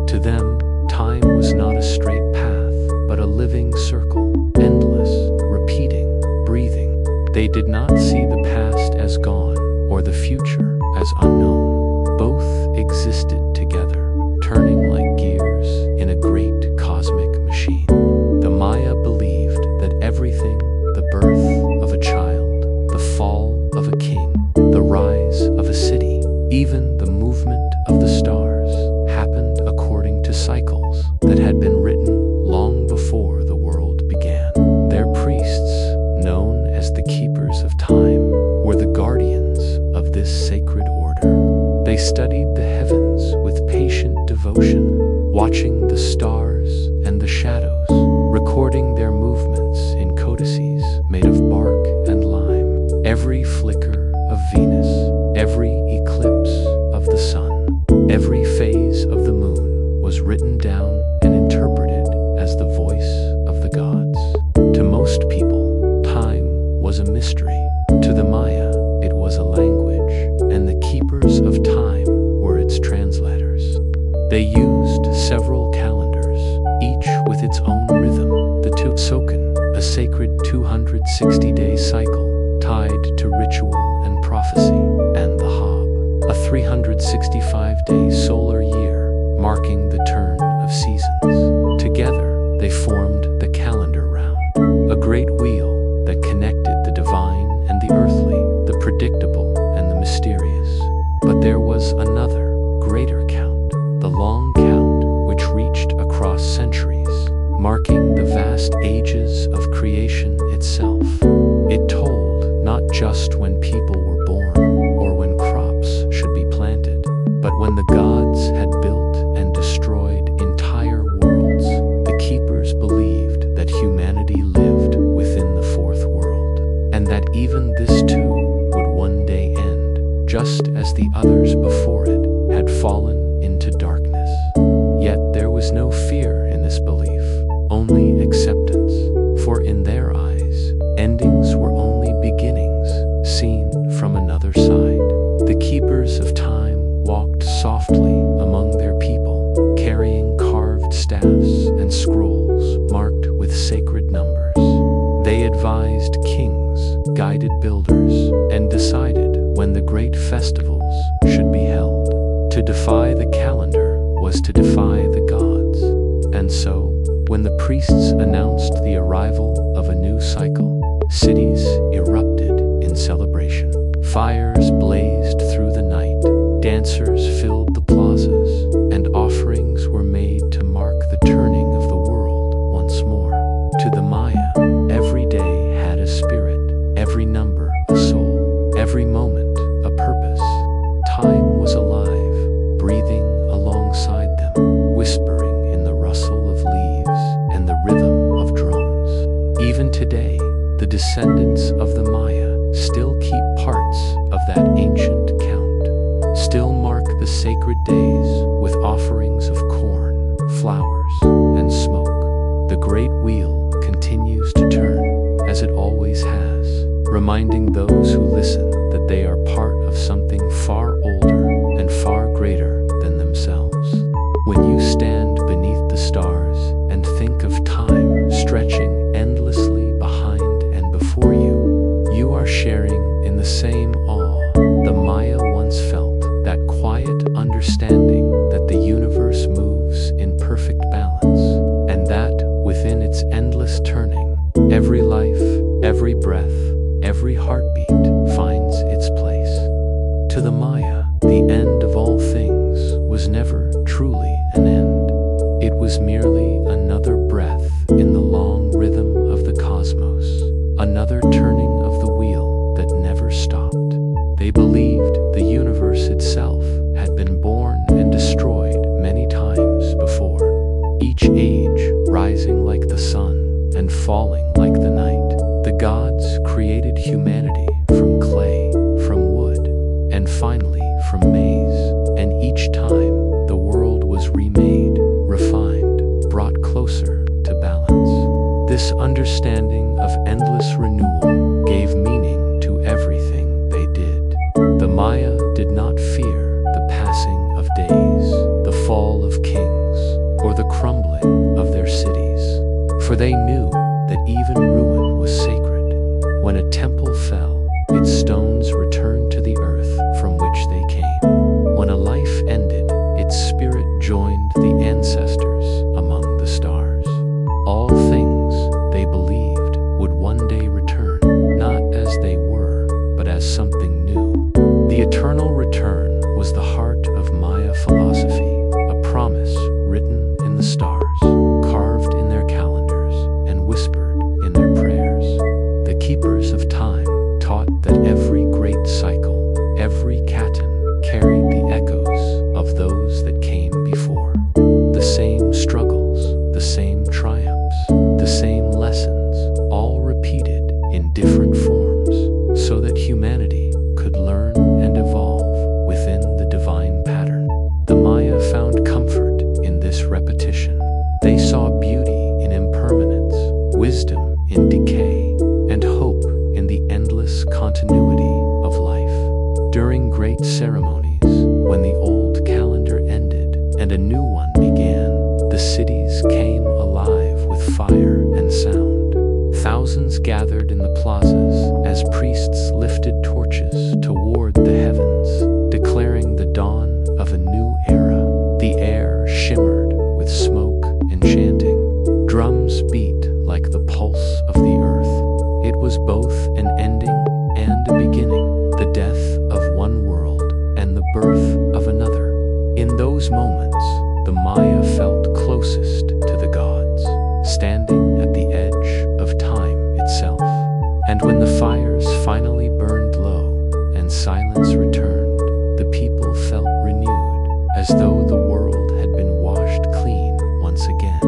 To them, time was not a straight path, but a living circle, endless, repeating, breathing. They did not see the past as gone or the future as unknown. Both existed together, turning like gears in a great cosmic machine. The Maya believed that everything, the birth of a child, the fall of a king, the rise of a city, even the movement of the stars, happened according to cycles that had been written long before the world began. Their priests, known as the keepers of time, were the guardians of this sacred order. They studied the heavens with patient devotion, watching the stars and the shadows, recording their movements in codices made of bark and lime. Every flicker of Venus, every eclipse of the sun, every phase of the moon was written down and interpreted as the voice of the gods. To most people, time was a mystery. To the Maya, it was a language, and the keepers of time were its translators. They used several calendars, each with its own rhythm. The Soken, a sacred 260-day cycle tied to ritual and prophecy, and the Hab, a 365-day solar year marking the turn of seasons. Together, they formed the calendar round, a great wheel that connected the divine and the earthly, the predictable and the mysterious. But there was another, greater count, the long count, which reached across centuries, marking the vast ages of creation itself. It told not just when people were born or when crops should be planted, but when the gods had built and destroyed entire worlds. The keepers believed that humanity lived within the fourth world, and that even this too would one day end, just as the others before it had fallen into darkness. Yet there was no fear in this belief, only acceptance, for in their eyes, endings were only beginnings, seen from another side. The keepers of time walked softly among their people, carrying carved staffs and scrolls marked with sacred numbers. They advised kings, guided builders, and decided when the great festivals should be held. To defy the calendar was to defy the gods. And so, when the priests announced the arrival of a new cycle, cities erupted in celebration. Fires blazed through the night, dancers filled the plazas, and offerings were made to mark the turning of the world once more. To the Maya, every day had a spirit, every number a soul, every moment a purpose. Time was alive, breathing alongside them, whispering in the rustle of leaves and the rhythm of drums. Even today, the descendants of the Maya still keep parts of that ancient count, still mark the sacred days with offerings of corn, flowers, and smoke. The great wheel continues to turn, as it always has, reminding those who listen that they are part of something far older and far greater than themselves. When you stand beneath the stars and think of time stretching endlessly behind and Every breath, every heartbeat finds its place. To the Maya, the end of all things was never truly an end. It was merely another breath in the long rhythm of the cosmos, another turning of the wheel that never stopped. They believed the universe itself had been born and destroyed many times before, each age rising like the sun and falling like the night. The gods created humanity from clay, from wood, and finally from maize, and each time the world was remade, refined, brought closer to balance. This understanding of endless renewal gave meaning to everything they did. The Maya did not fear the passing of days, the fall of kings, or the crumbling of their cities, for they knew that even ruin was sacred. When a temple fell, its stones returned to the earth from which they came. When a life ended, its spirit joined the ancestors among the stars. All things, they believed, would one day return, not as they were, but as something new. The eternal return was the heart of Maya philosophy, a promise written in the stars, carved in their calendars, and whispered in their prayers. The keepers of time taught that every great cycle, every katan, carried the echoes of those that came before. The same struggles, the same triumphs, the same lessons, all repeated in different forms, so that humanity could learn and evolve within the divine pattern. The Maya found comfort in this repetition. They saw beauty in impermanence, wisdom in decay, and hope in the endless continuity of life. During great ceremonies, when the old calendar ended and a new one began, the cities came alive with fire and sound. Thousands gathered in the plazas as priests lifted torches toward the heavens, declaring the dawn of a new era. The air shimmered with smoke and chanting. Drums beat like the pulse of the earth. It was both an ending and a beginning, the death of one world and the birth of another. In those moments, the Maya felt closest to the gods, standing at the edge of time itself. And when the fires finally burned low and silence returned, the people felt renewed, as though the world had been washed clean once again.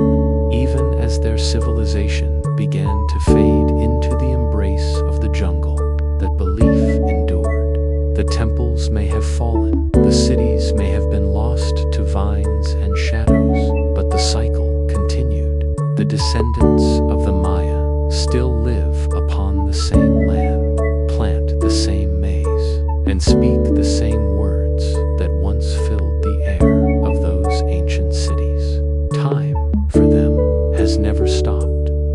Even as their civilization began to fade into the embrace of the jungle that belief endured. The temples may have fallen, the cities may have been lost to vines and shadows, but the cycle continued. The descendants of the Maya still live upon the same land, plant the same maize, and speak the same words that once filled the air of those ancient cities. Time, for them, has never stopped.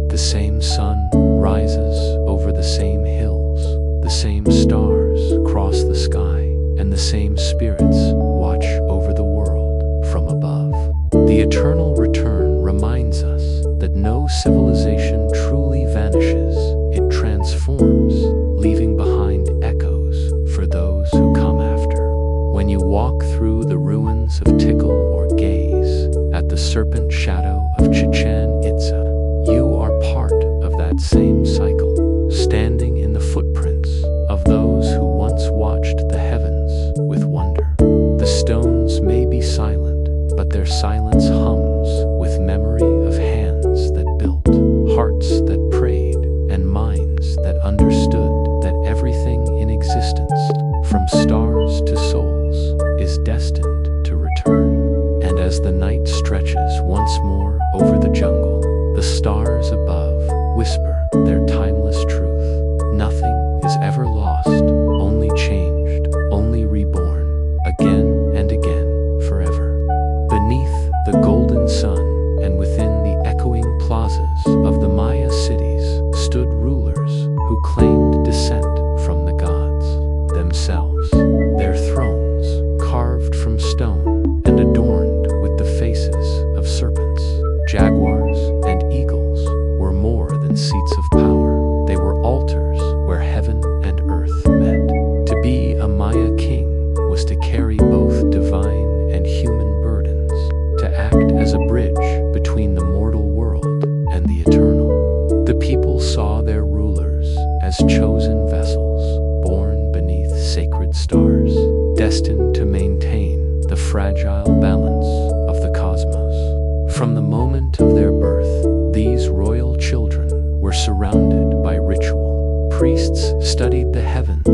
The same sun rises over the same hills, the same stars cross the sky, and the same spirits watch over the world from above. The eternal return reminds us that no civilization truly vanishes, it transforms, leaving behind echoes for those who come after. When you walk through the ruins of Tikal or gaze at the serpent shadow of Chichen Itza, you are part of that same cycle, standing in the footprints of those who once watched the heavens with wonder. The stones may be silent, but their silence hums with memory of hands that built, hearts that prayed, and minds that understood that everything in existence, from stars to souls, is destined to return. And as the night stretches once more over the jungle, the stars above whisper their timeless truth. Nothing is ever lost, only changed, only reborn, again and again, forever. Beneath the golden sun and within the echoing plazas of the Maya cities stood rulers who claimed descent from the gods themselves. Their thrones, carved from stone and adorned with the faces of serpents, jaguars, and eagles, were more than seats The people saw their rulers as chosen vessels, born beneath sacred stars, destined to maintain the fragile balance of the cosmos. From the moment of their birth, these royal children were surrounded by ritual. Priests studied the heavens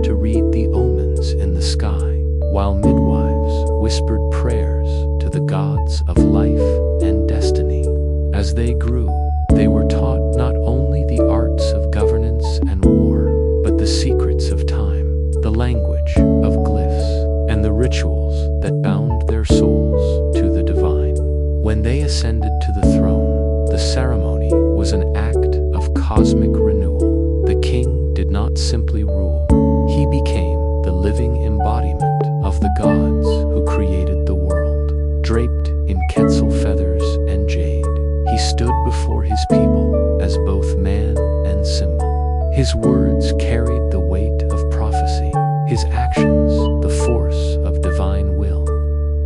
to read the omens in the sky, while midwives whispered prayers to the gods of life and destiny. As they grew, they were taught not only the arts of governance and war, but the secrets of time, the language of glyphs, and the rituals that bound their souls to the divine. When they ascended to the throne, the ceremony was an act of cosmic renewal. The king did not simply rule. He became the living embodiment of the gods who created the world. Draped in quetzal feathers and jade, he stood before his people as both man and symbol. His words carried the weight of prophecy, his actions the force of divine will.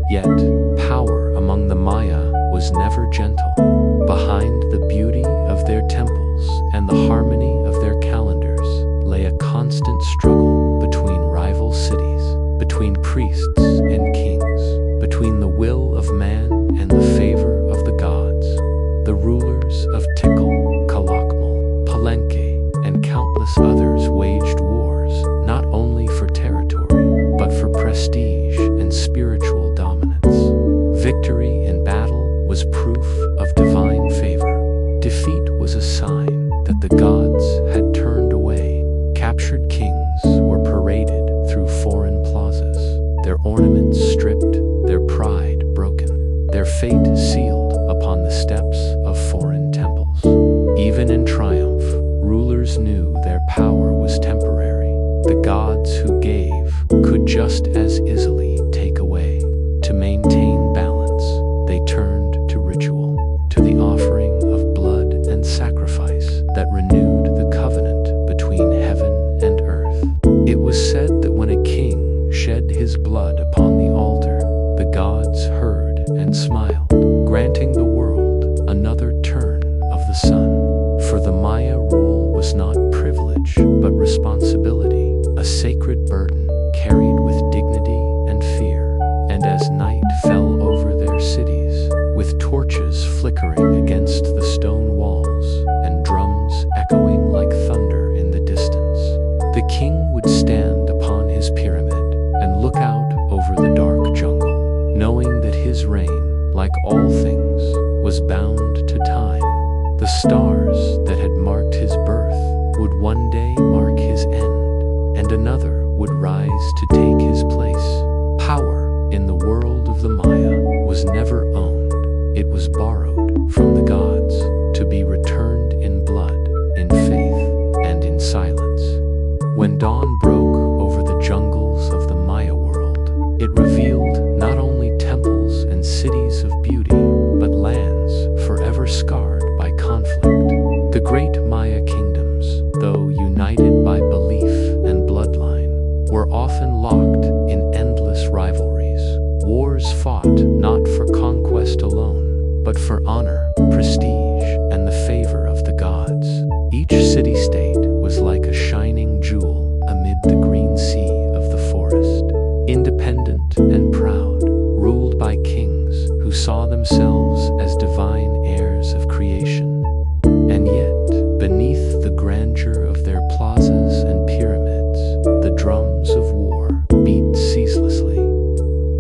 Yet, power among the Maya was never gentle. Behind the beauty of their temples and the harmony of their calendars lay a constant struggle between rival cities, between priests and kings, between the will of man and the favor of the gods. The rulers of Tikal, Calakmul, Palenque, and countless others waged wars not only for territory, but for prestige and spiritual dominance. Victory in battle was proof of divine favor. Defeat was a sign that the gods had turned away. Captured kings were paraded through foreign plazas, their ornaments stripped, their pride broken, their fate sealed upon the steps of foreign temples. Even in triumph, rulers knew their power was temporary. The gods who gave could just as easily take away. To maintain balance, they turned to ritual, to the offering of blood and sacrifice that renewed the covenant between heaven and earth. It was said that when a king shed his blood upon the altar, the gods heard and smiled, granting the world another turn of the sun. For the Maya, rule was not privilege, but responsibility, a sacred burden carried with dignity and fear. And as night fell over their cities, with torches flickering against the stone walls and drums echoing like thunder in the distance, the king would stand upon his pyramid and look out over the dark jungle, knowing that his reign, like all things, was bound to time. The stars that had marked his birth would one day mark his end, and another would rise to take his place. Power in the world of the Maya was never owned. It was borrowed from the gods to be returned in blood, in faith, and in silence. When dawn broke over the jungles of the Maya world, it revealed not only temples and cities of beauty, but lands forever scarred by conflict. The great Maya kingdoms, though united by belief and bloodline, were often locked in endless rivalries. Wars fought not for conquest alone, but for honor, prestige, and the favor of the gods. Each city-state was like a shining jewel amid the green sea of the forest, independent and proud, ruled by kings who saw themselves as divine heirs of creation. And yet, beneath the grandeur of their plazas and pyramids, the drums of war beat ceaselessly.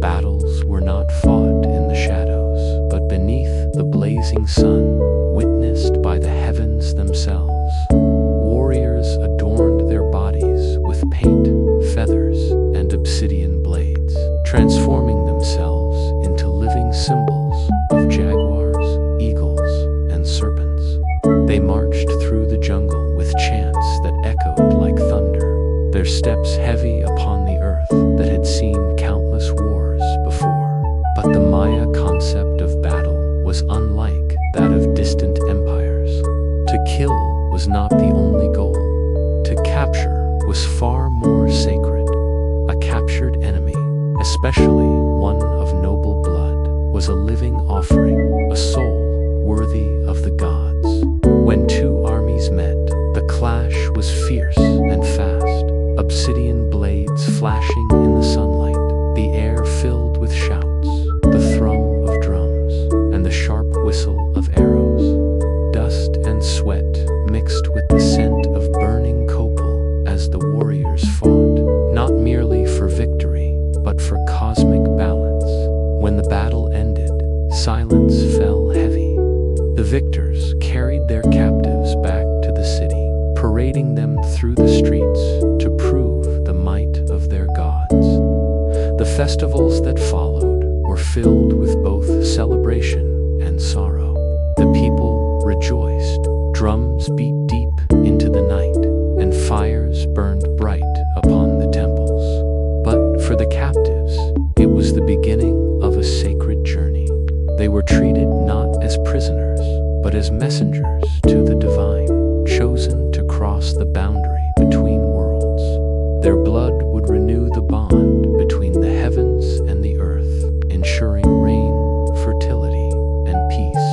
Battles were not fought in the shadows, but beneath the blazing sun, witnessed by the heavens themselves. Warriors adorned their bodies with paint, feathers, and obsidian blades, transforming themselves into living symbols of jaguars, eagles, and serpents. They marched through the jungle with chants that echoed like thunder, their steps heavy upon the earth that had seen countless wars before. But the Maya concept of battle was unlike that of distant empires. To kill was not the only goal. To capture was far more sacred. A captured enemy, especially one of noble blood, was a living offering, a soul worthy of the gods. When two armies clash was fierce and fast, obsidian blades flashing in the sunlight, the air filled with shouts, the thrum of drums, and the sharp whistle of arrows. Dust and sweat mixed with the scent of burning copal as the warriors fought, not merely for victory, but for cosmic balance. When the battle ended, silence fell heavy. The victors carried their captives back to the city, parading them through the streets to prove the might of their gods. The festivals that followed were filled with both celebration and sorrow. The people rejoiced, drums beat deep into the night, and fires burned bright upon the temples. But for the captives, it was the beginning of a sacred journey. They were treated not as prisoners, but as messengers to the divine, chosen to cross the boundary between worlds. Their blood would renew the bond between the heavens and the earth, ensuring rain, fertility, and peace.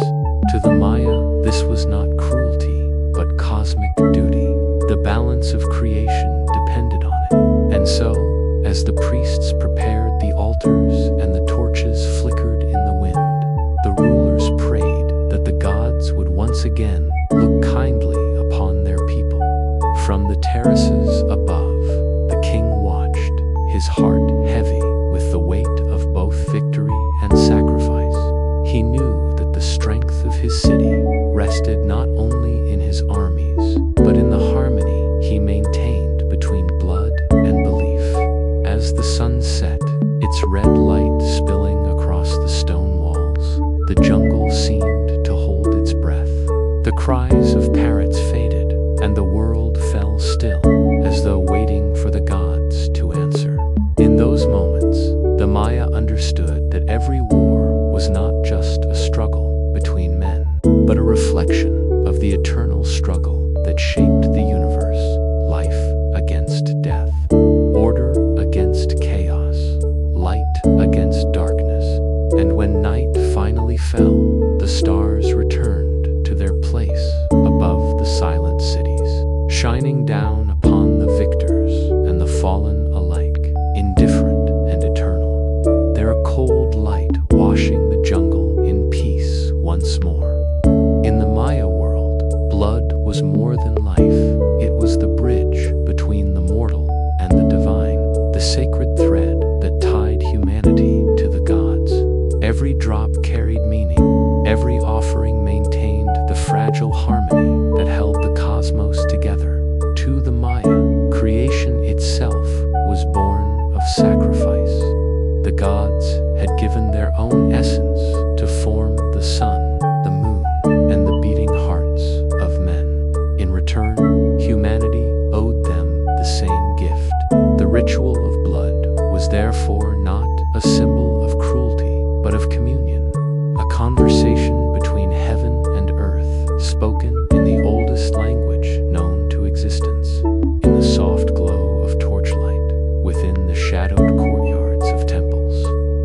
To the Maya, this was not cruelty, but cosmic duty. The balance of creation depended on it. And so, as the priests prepared the altars and the torches flickered in the wind, the rulers prayed that the gods would once again look kindly upon their people. From the terraces above, the king watched, his heart heavy with the weight of both victory and sacrifice. He knew that the strength of his city rested not only in his armies, but in the harmony he maintained between blood and belief. As the sun set, its red light spilling across the stone walls, the jungle seemed to hold its breath. The cries of parrots faded, and the world fell still, as though waiting for the gods to answer. In those moments, the Maya understood that every war was not just a struggle between men, but a reflection of the eternal struggle that shaped the universe: life against death, order against chaos, light against darkness. And when night finally fell, the stars returned to their place above the silent cities, shining down upon the victors and the fallen alike, indifferent and eternal. Their cold light washing the jungle in peace once more. In the Maya world, blood was more than life. It was the bridge between the mortal and the divine, the sacred thread that tied humanity to the gods. Every drop carried meaning, every offering maintained the fragile harmony that held the cosmos together. To the Maya, creation itself was born of sacrifice. The gods had given their own essence to form the sun, the moon, and the beating hearts of men. In return, humanity owed them the same gift. The ritual of blood was therefore not a symbol of cruelty, but of communion, a conversation between heaven and earth, spoken in the oldest language known to existence. In the soft glow of torchlight, within the shadowed courtyards of temples,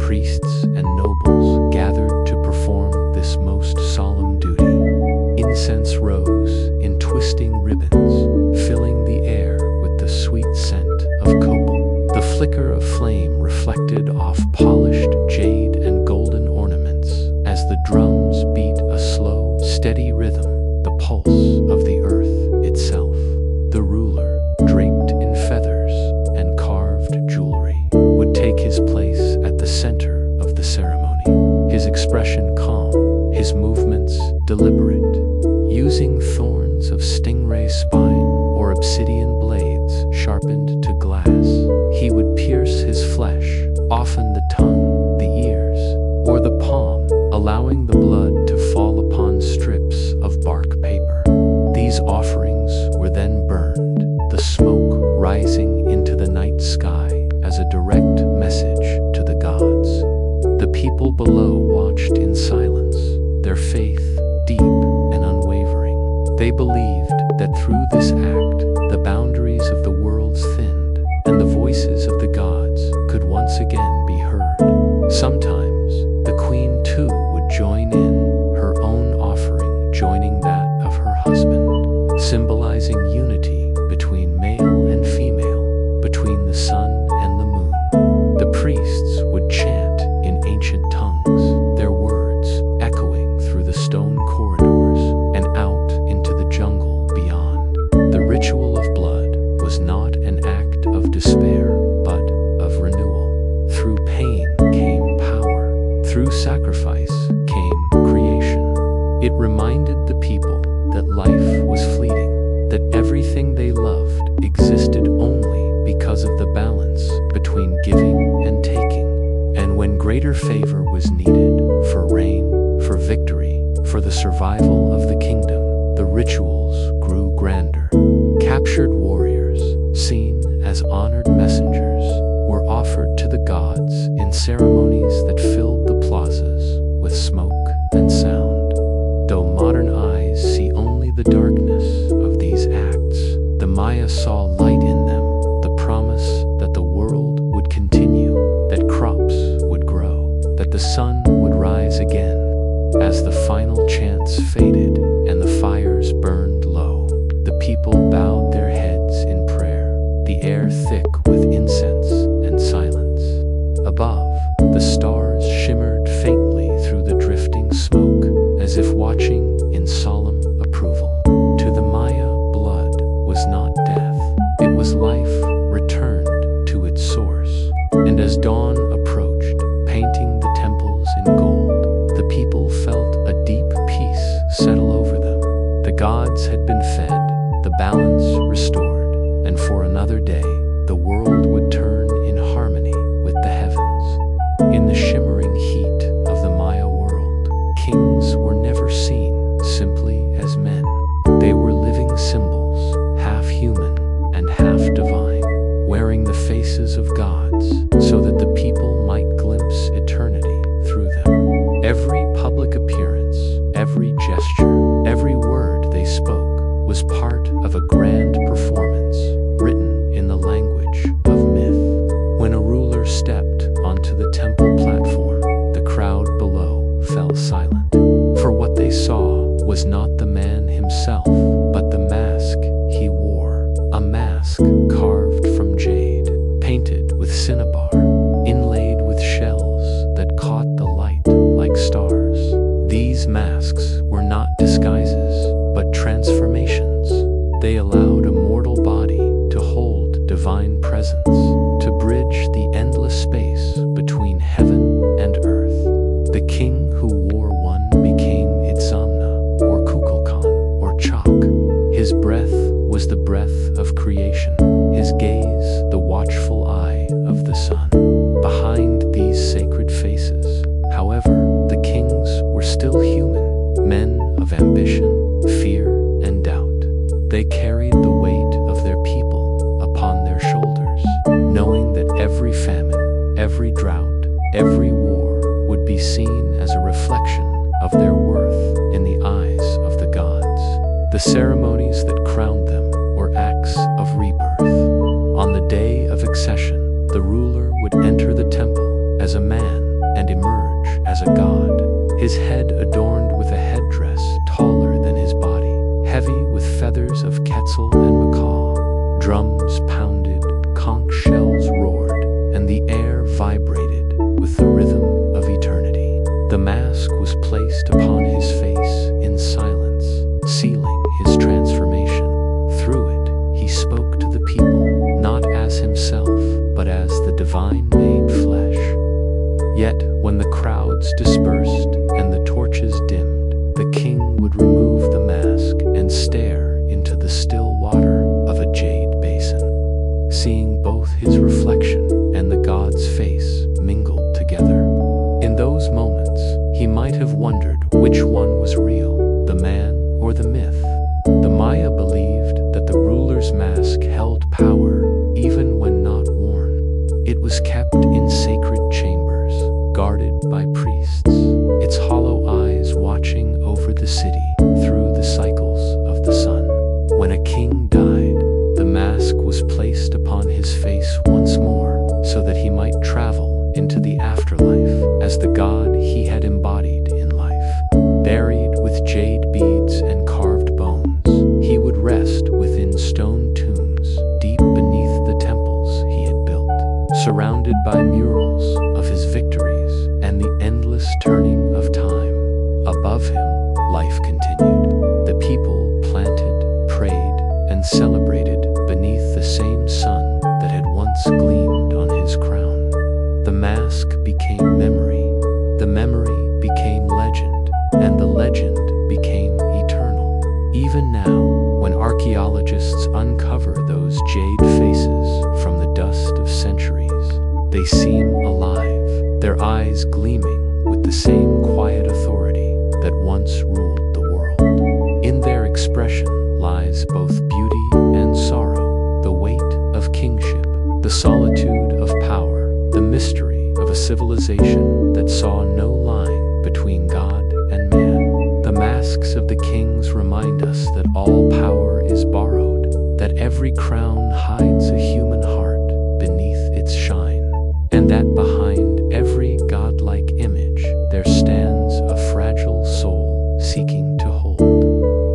priests and nobles gathered to perform this most solemn duty. Incense rose in twisting ribbons, filling the air with the sweet scent of copal. The flicker of flame reflected off polished jade and golden ornaments as the drums beat a slow, steady rhythm, the pulse of the earth itself. The ruler, draped in feathers and carved jewelry, would take his place at the center of the ceremony, his expression calm, his movements deliberate. Using thorns of stingray spine or obsidian blades sharpened to glass, he would pierce his flesh, often the tongue, the ears, or the palm, allowing the blood to fall upon strips of bark paper. These offerings were then burned, the smoke rising into the night sky as a direct message to the gods. The people below watched in silence, their faith deep and unwavering. They believed that through this act, the boundaries of the worlds thinned, and the voices of the gods could once again be heard. Sometimes, the queen too would join in, her own offering joining that of her husband, symbolizing symbolizing unity between male and female, between the sun and the moon. The priests would chant in ancient tongues, their words echoing through the stone corridors and out into the jungle beyond. The ritual of blood was not an act of despair, but of renewal. Through pain came power. Through sacrifice came creation. It reminded the people that life was fleeting, that everything they loved existed only because of the balance between giving and taking. And when greater favor was needed for rain, for victory, for the survival of the kingdom, the rituals grew grander. Captured warriors, seen as honored messengers, were offered to the gods in ceremonies that filled the plazas with smoke and sound. Though modern eyes see only the darkness of these acts, the Maya saw light in them, the promise that the world would continue, that crops would grow, that the sun would rise again. As the final chants faded and the fires burned low, the people bowed their heads in prayer, the air thick with incense and silence. Above, the stars shimmered faintly through the drifting smoke, as if watching in solemn approval. To the Maya, blood was not death. It was life returned to its source. And as dawn approached, painting the temples in gold, the people felt a deep peace settle over them. The gods had been fed, the balance restored, and for another day, the world would turn in harmony with the heavens. In the shimmering heat of the Maya world, kings were never seen simply as men. They were living symbols, half human and half divine, wearing the faces of gods so that the people might glimpse eternity through them. Every public appearance, every gesture, every word they spoke was part of a grand performance written in the language of myth. When a ruler stepped onto the temple platform, the crowd below fell silent. For what they saw was not the man himself, but the mask he wore. A mask carved from jade, painted with cinnabar, inlaid with shells that caught the light like stars. These masks were not disguises, but transformations. They allowed a mortal body to hold divine presence, to bridge the endless space between heaven and earth. The king who wore one became Itzamna, or Kukulkan, or Chak. His breath was the breath of creation, his gaze the watchful eye of the sun. Behind these sacred faces, however, the kings were still human, men of ambition, fear, and doubt. They carried the weight of their people upon their shoulders, knowing that every famine, every drought, every war would be seen as a reflection of their worth in the eyes of the gods. The ceremonies that crowned them were acts of rebirth. On the day of accession, the ruler would enter the temple as a man and emerge as a god, his head adorned with a headdress taller than his body, heavy with feathers of quetzal and macaw. Drums pounded, conch shells roared, and the air vibrated with the rhythm of eternity. The mask was placed upon his face in silence, sealing his transformation. Through it, he spoke to the people, not as himself, but as the divine made flesh. Yet, when the crowds dispersed and the torches dimmed, the king would remove the mask and stare into the still water of a jade basin. Seeing both his reflection and the god's face mingled together. In those moments, he might have wondered which one was real, the man or the myth. The Maya believed that the ruler's mask held power even when not worn. It was kept in sacred chambers, guarded by priests, its hollow eyes watching over the city through the cycles of the sun. When a king died, the mask was placed upon his face once more so that he might travel into the afterlife as the god he had embodied in life. Buried with jade beads and carved bones, he would rest with in stone tombs deep beneath the temples he had built, surrounded by murals of his victories and the endless turning of time. Above him, life continued. The people planted, prayed, and celebrated beneath the same sun that had once gleamed on his crown. The mask became memory, the memory became legend, and the legend became eternal. Even now, when archaeologists uncover those jade faces from the dust of centuries, they seem alive, their eyes gleaming with the same quiet authority that once ruled the world. In their expression lies both beauty and sorrow, the weight of kingship, the solitude of power, the mystery of a civilization that saw no line between God and man. The masks of the kings remind us that all power is borrowed, that every crown hides a human heart beneath its shine, and that behind every godlike image there stands a fragile soul seeking to hold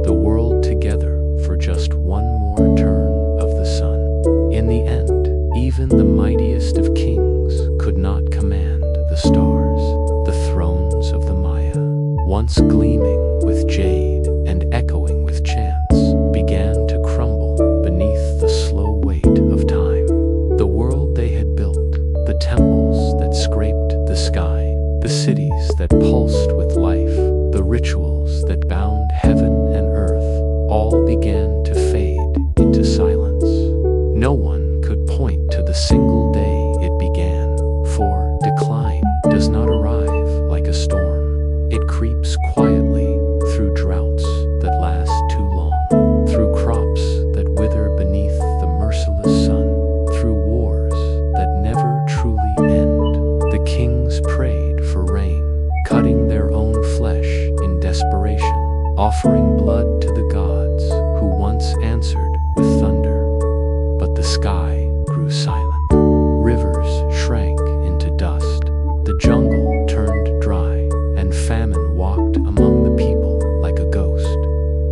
the world together for just one more turn of the sun. In the end, even the mightiest of kings could not command the stars. The thrones of the Maya, once gleaming with jade and echoing with chants, began to crumble beneath the slow weight of time. The world they had built, the temples that scraped the sky, the cities that pulsed with life, the rituals that bound heaven and earth, all began to fade into silence. No one could point to the single day it began, for decline does not arrive like a storm. It creeps quietly through droughts that last too long, through crops that wither beneath the merciless sun, through wars that never truly end. The kings prayed for rain, cutting their own flesh in desperation, offering blood to the gods who once answered with thunder. But the sky grew silent. Rivers shrank into dust. The jungle turned dry, and famine walked among the people like a ghost.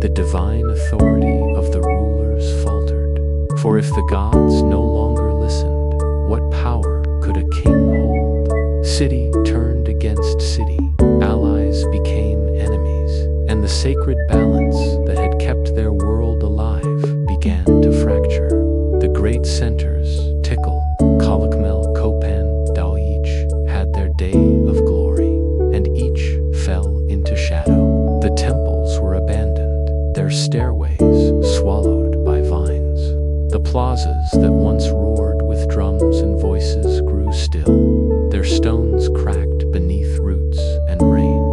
The divine authority of the rulers faltered. For if the gods no longer listened, what power could a king hold? City turned against city. Allies became enemies, and the sacred balance that had kept their world alive began to fracture. The great centers, Tikal, Kalakmel, Copan, Dalich, had their day of glory, and each fell into shadow. The temples were abandoned, their stairways swallowed by vines. The plazas that once roared with drums and voices grew still, their stones cracked beneath roots and rain.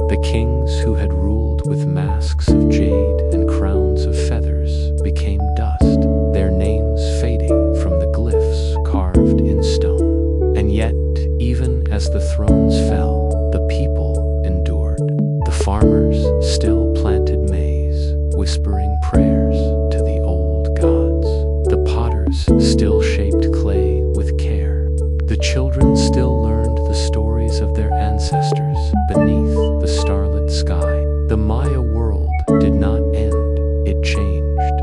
The kings who had ruled with masks of jade and crowns of feathers became dust, their names fading from the glyphs carved in stone. And yet, even as the thrones fell, the people endured. The farmers still planted maize, whispering prayers to the old gods. The potters still shaped clay with care. The children still learned the stories of their ancestors beneath the starlit sky. The Maya world did not end, it changed.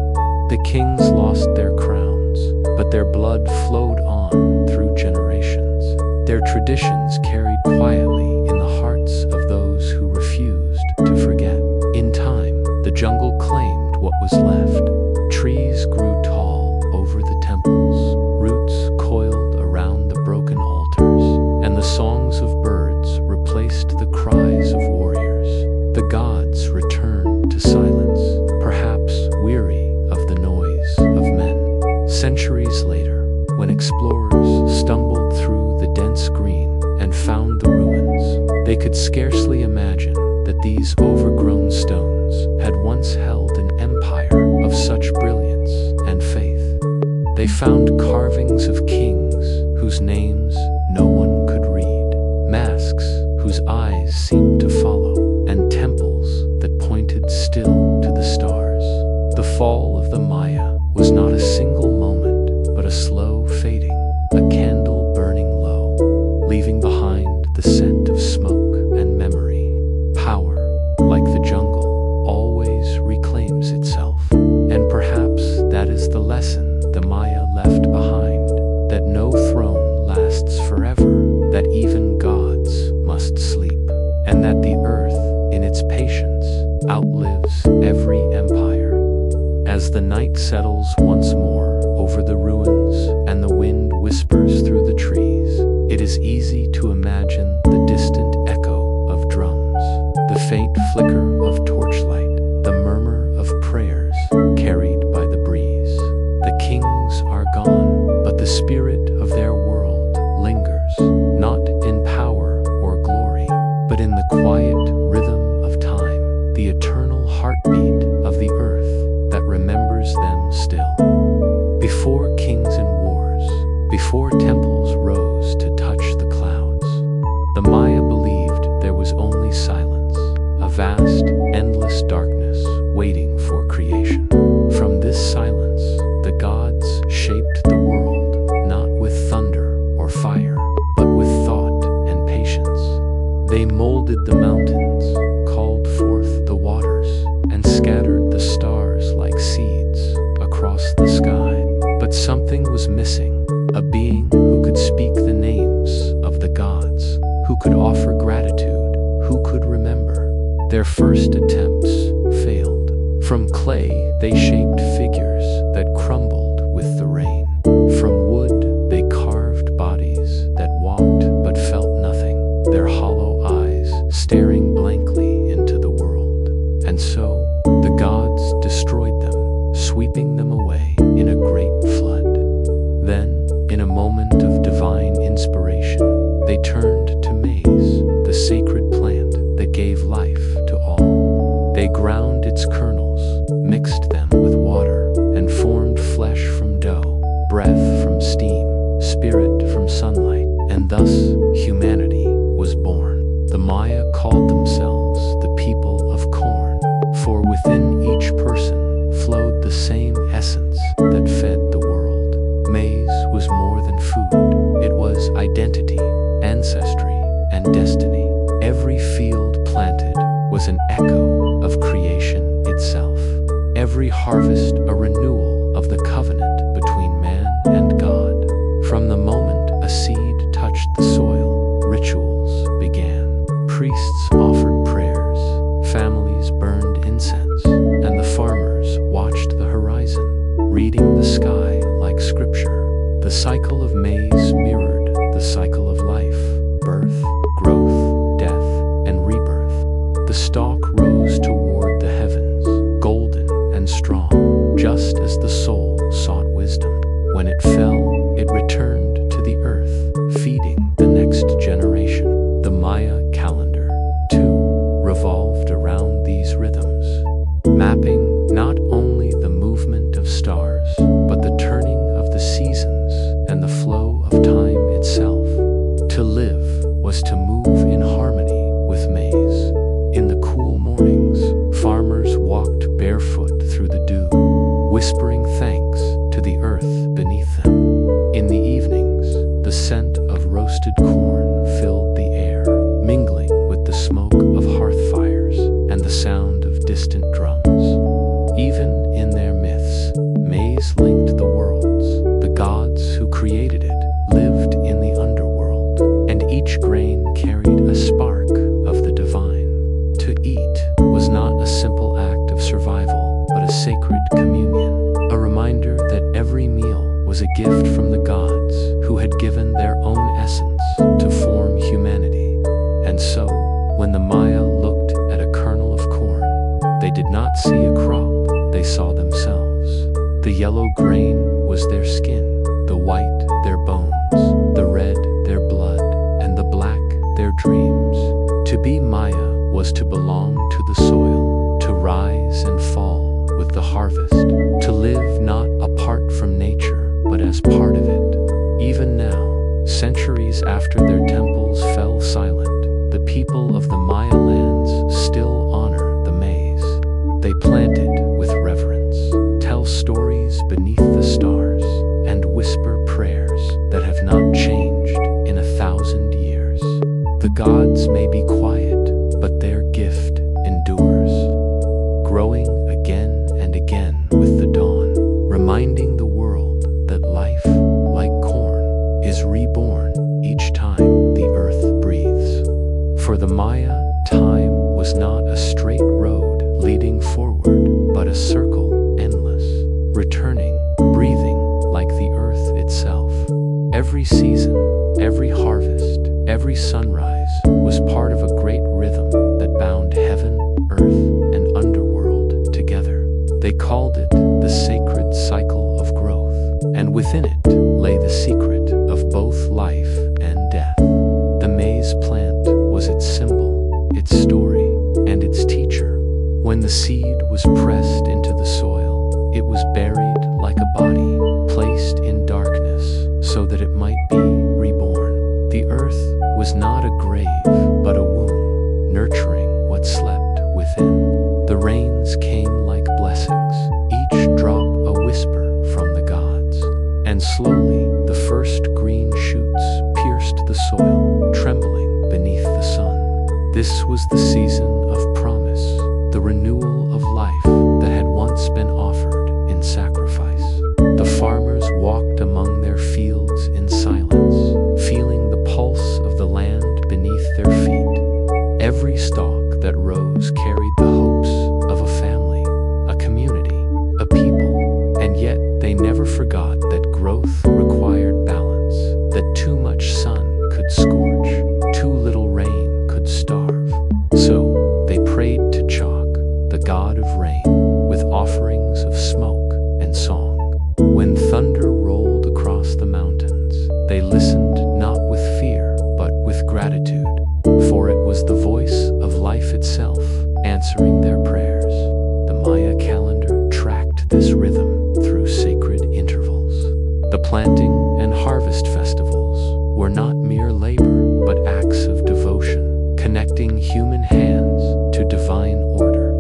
The kings lost their crowns, but their blood flowed on through generations. Their traditions carried quietly in the hearts of those who refused to forget. In time, the jungle claimed what was left. Trees grew tall over the temples, roots coiled around the broken altars, and the songs of birds replaced the cries of warriors. The gods returned to silence, perhaps weary of the noise of men. Centuries later, when explorers stumbled through the dense green and found the ruins, they could scarcely imagine that these overgrown stones had once held an empire of such brilliance and faith. They found carvings of kings whose names no one could read, masks whose eyes seemed to follow, and temples that pointed still to the stars. The fall of the Maya was not a single moment, but a slow fading, a candle burning low, leaving behind the scent of smoke and memory. Power, like the jungle, always reclaims itself, and perhaps that is is the lesson the Maya left behind, that no throne lasts forever, that even gods must sleep, and that the earth, in its patience, outlives every empire. As the night settles once more over the ruins and the wind whispers through the trees, it is easy to imagine the distant echo of drums, the faint flicker of torchlight, the murmur of prayers carried by the breeze. The kings are gone, but the spirit of their world lingers, not in power or glory, but in the quiet rhythm of time, the eternal heartbeat of the earth that remembers them still. Before kings and wars, before temples rose to touch the clouds, the Maya believed there was only silence, a vast, endless darkness waiting for creation. From this silence, the gods shaped the world, not with thunder or fire, but with thought and patience. They molded the mountains, called forth the waters, and scattered the stars like seeds across the sky. But something was missing, a being who could speak the names of the gods, who could offer gratitude, who could remember. Their first attempts failed. From clay, they shaped figures that crumbled with the rain. From wood, they carved bodies that walked but felt nothing, their hollow eyes staring blankly into the world. And so, the gods destroyed them, sweeping them away in a great flood. Then, in a moment of divine inspiration, they turned to maize, the sacred plant that gave life to all. They ground its kernels, mixed them with water, and formed flesh from dough, breath from steam, spirit from sunlight, and thus humanity was born. The Maya called themselves the people of corn, for within each person flowed the same essence that fed the world. Maize was more than food, it was identity, ancestry, and destiny. Every field planted was an echo of creation itself. Every harvest a renewal of the covenant between man and God. From the moment a seed touched the soil, rituals began. Priests offered prayers, families burned incense, and the farmers watched the horizon, reading the sky like scripture. The cycle of maize mirrored the cycle of life, birth, growth, death, and rebirth. The stalk rose toward the heavens, golden and strong, just as the soul sought wisdom. When it fell, it returned to the earth, feeding the next generation. The Maya calendar, too, revolved around these rhythms, mapping not only the movement of stars, but the turning of the seasons and the flow of time itself. To live was to move in harmony with maize. In the cool mornings, farmers walked barefoot through the dew, whispering thanks to the earth beneath them. In the evenings, the scent of roasted corn filled the air, mingling with the smoke of hearth fires and the sound of distant drums. Even in their myths, maize linked the worlds. The gods who created it lived in the underworld, and each grain carried a spark of the divine. To eat was not a simple act of survival, but a sacred communion, a reminder that every meal was a gift from the gods who had given their own essence to form humanity. And so, when the Maya looked at a kernel of corn, they did not see a crop, they saw themselves. The yellow grain was their skin, the white their bones, the red their blood, and the black their dreams. To be Maya was to belong to the soil, to rise and fall with the harvest, to live not apart from nature, but as part of it. Even now, centuries after their temples fell silent, the people of the Maya lands still honor the maize. They plant it with reverence, tell stories beneath the stars, and whisper prayers that have not changed in 1,000 years. The gods may be quiet, but their gift endures, growing again and again with the dawn, turning, breathing like the earth itself. Every season, every harvest, every sunrise was part of a great rhythm that bound heaven, earth, and underworld together. They called it the sacred cycle of growth, and within it lay the secret of both life and death. The maize plant was its symbol, its story, and its teacher. When the seed was pressed into the soil, it was buried like a body, placed in darkness so that it might be reborn. The earth was not a grave, but a womb, nurturing what slept within. The rains came like blessings, each drop a whisper from the gods. And slowly, the first green shoots pierced the soil, trembling beneath the sun. This was the season of promise, the renewal of life that had once been offered in sacrifice. The farmers walked among their fields in silence, feeling the pulse of the land beneath their feet. Every stalk that rose carried the hopes of a family, a community, a people, and yet they never forgot that growth required balance, that too much sun could scorch, too little rain could starve. So they prayed to Chalk, the god of rain, with offerings of smoke and song. When thunder rolled across the mountains, they listened not with fear, but with gratitude, for it was the voice of life itself answering their prayers. The Maya calendar tracked this rhythm through sacred intervals. The planting and harvest festivals were not mere labor, but acts of devotion, connecting human hands to divine order.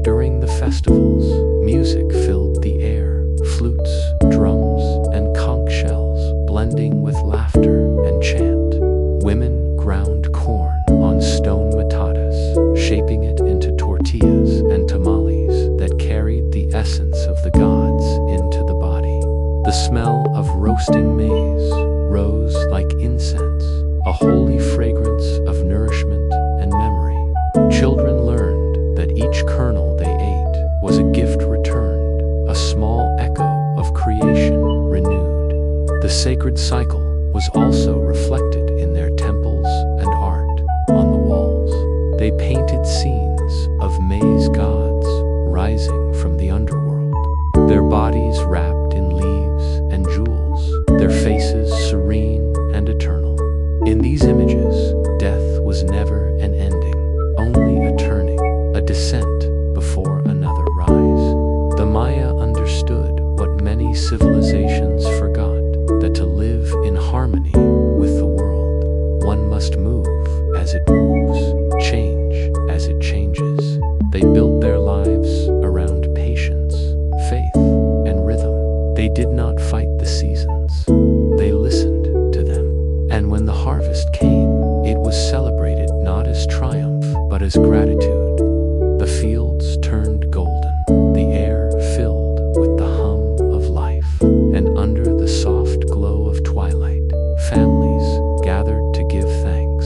During the festivals, music filled the air, flutes, drums, and conch shells blending with laughter and chant. Women ground corn on stone matatas, shaping it into tortillas and tamales that carried the essence of the gods into the body. The smell of roasting maize rose like incense, a holy fragrance of nourishment and memory. Children learned that each kernel they ate was a gift returned, a small echo of creation renewed. The sacred cycle was also reflected in their temples and art on the walls. They painted scenes of maize gods rising from the underworld, their bodies wrapped in leaves and jewels, their faces serene and eternal. In these images, death was never an ending, only a turning, a descent before another rise. The Maya understood what many civilizations forgot, that to live in harmony with the world, one must move as it moves, change as it changes. They built their lives around patience, faith, and rhythm. They did not fight the seasons. They listened to them. And when the harvest came, it was celebrated not as triumph, but as gratitude. The fields turned golden, the air filled with the hum of life, and under the soft glow of twilight, families gathered to give thanks.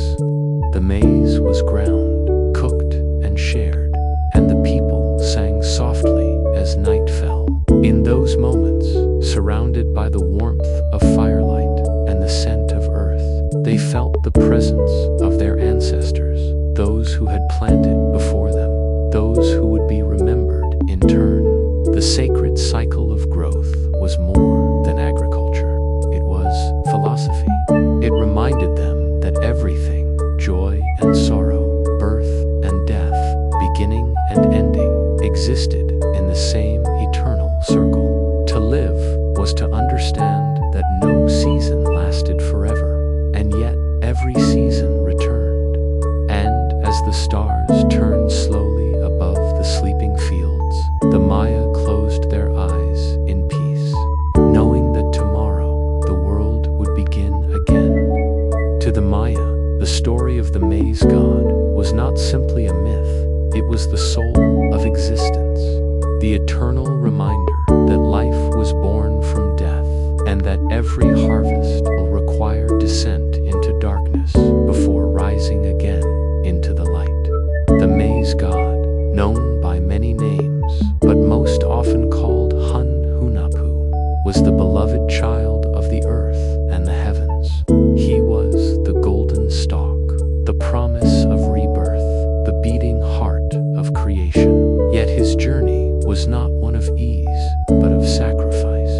The maize was ground, cooked, and shared, and the people sang softly as night fell. In those moments, surrounded by the warmth of firelight and the scent of earth, they felt the presence of their ancestors, those who had planted before them, those who would be remembered in turn. The sacred cycle of growth was more than agriculture. It was philosophy. It reminded them that everything, joy and sorrow, birth and death, beginning and ending, existed in the same eternal circle. To live was to understand that no season lasted forever, and yet every season returned. And as the stars turned slowly above the sleeping fields, the Maya closed their eyes in peace, knowing that tomorrow the world would begin again. To the Maya, the story of the maize god was not simply a myth, it was the soul of existence, the eternal reminder that life was born from death, and that every harvest will require descent into darkness before rising again into the light. The maize god, known by many names, but most often called Hun Hunapu, was the beloved child of the earth and the heavens. He was the golden stalk, the promise of rebirth, the beating heart of creation. Yet his journey was not one of ease, but of sacrifice.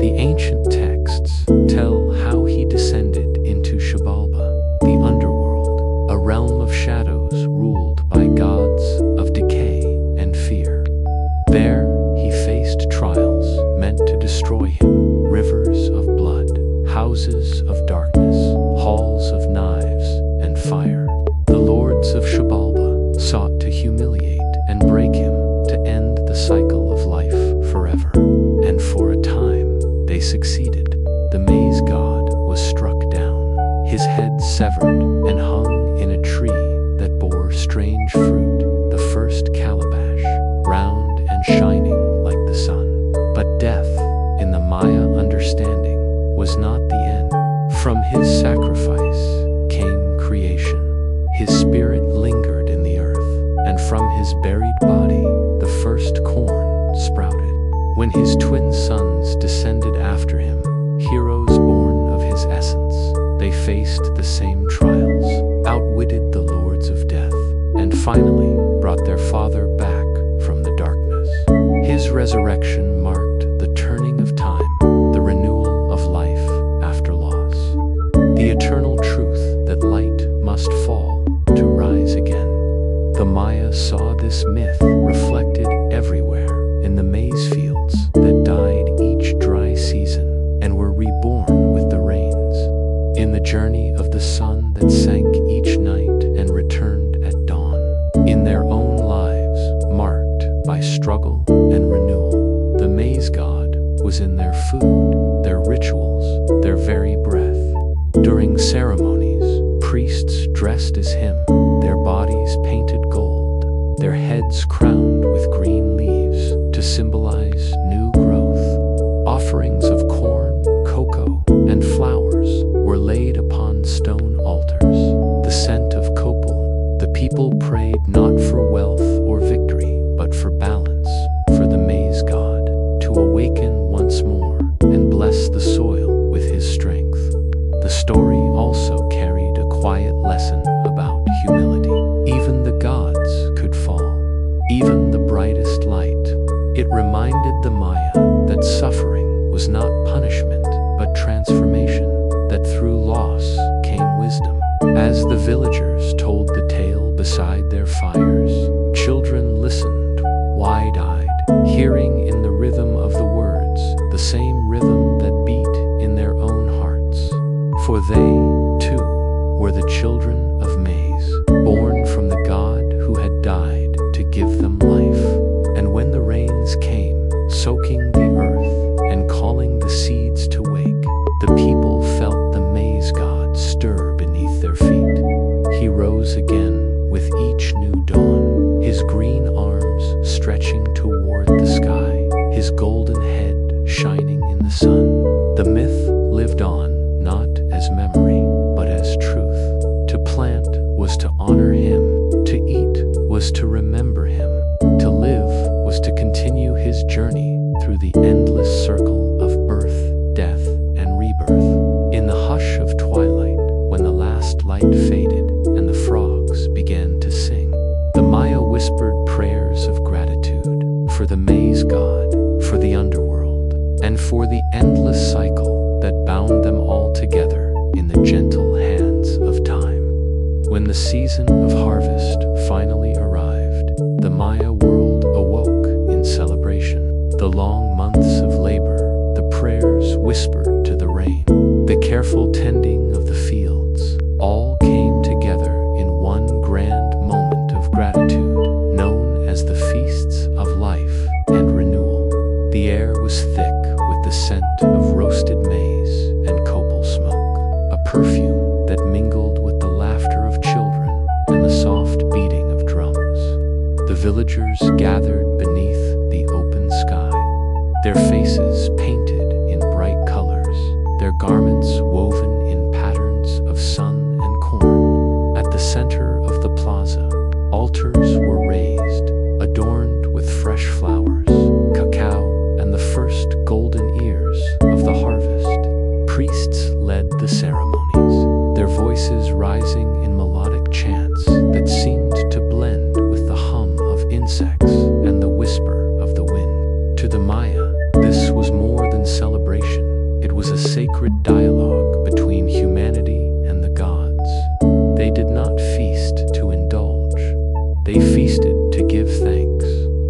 The ancient texts tell how he descended into Xibalba, the underworld, a realm of shadows ruled by gods of decay and fear. There, he faced trials meant to destroy him, rivers of blood, houses of darkness, halls of knives and fire. The lords of Xibalba sought to humiliate and break him, to end the cycle of life forever. And for a time, they succeeded. The maze god was struck down, his head severed and hung in a tree that bore strange fruit, the first calabash, round and shining like the sun. But death, in the Maya understanding, was not the end. From his sacrifice came creation. His spirit lingered in the earth, and from his buried body the first corn sprouted. When his twin sons descended after him, heroes born of his essence, they faced the same trials, outwitted the lords of death, and finally brought their father back from the darkness. His resurrection marked the turning of time, the renewal of life after loss, the eternal truth that light must fall to rise again. The Maya saw this myth reflected everywhere, in the maize fields that died each dry season and were reborn with the rains, in the journey of the sun that sank each night and returned at dawn, in their own lives marked by struggle and renewal. The maize god was in their food, their rituals, their very breath. During ceremonies, priests dressed as him, their bodies painted gold, their heads crowned with green leaves to symbolize new growth. Offerings of corn, cocoa, and flowers were laid upon stone altars. The scent of copal. The people prayed not for wealth or victory, but for balance, for the maize god to awaken once more and bless the soil with his strength. The story also carried a quiet lesson about humility. Even the gods could fall, even the brightest light. It reminded the Maya that suffering was not punishment, but transformation, that through loss came wisdom. As the villagers told the tale beside their fires, children listened, wide-eyed, hearing in the rhythm of the words, the same rhythm that beat in their own hearts. For they, too, were the children of maize, born from the God who had died to give them life. And when the rains came, soaking the earth and calling the seeds to wake, the people felt the maize god stir beneath their feet. He rose again with each new dawn, his green arms stretching toward the sky, his golden head shining in the sun. The myth lived on, not as memory, but as truth. To plant was to honor him, to eat was to remember him, to live was to continue his journey through the endless circle of birth, death, and rebirth. In the hush of twilight, when the last light faded and the frogs began to sing, the Maya whispered prayers of gratitude for the maize god, for the underworld, and for the endless cycle that bound them all together in the gentle hands of time. When the season of harvest finally arrived, the Maya world awoke in celebration. The long months of labor, the prayers whispered to the rain, the careful tending of the fields, all came together in one grand moment of gratitude, known as the feasts of life and renewal. The air was thick with the scent of roasted maize and copal smoke, a perfume that mingled with the laughter of children and the soft beating of drums. The villagers gathered beneath the open sky, their faces painted in bright colors, their garments woven in patterns of sun and corn. At the center of the plaza, altars were raised, adorned with fresh flowers, cacao, and the first golden ears sacred dialogue between humanity and the gods. They did not feast to indulge. They feasted to give thanks,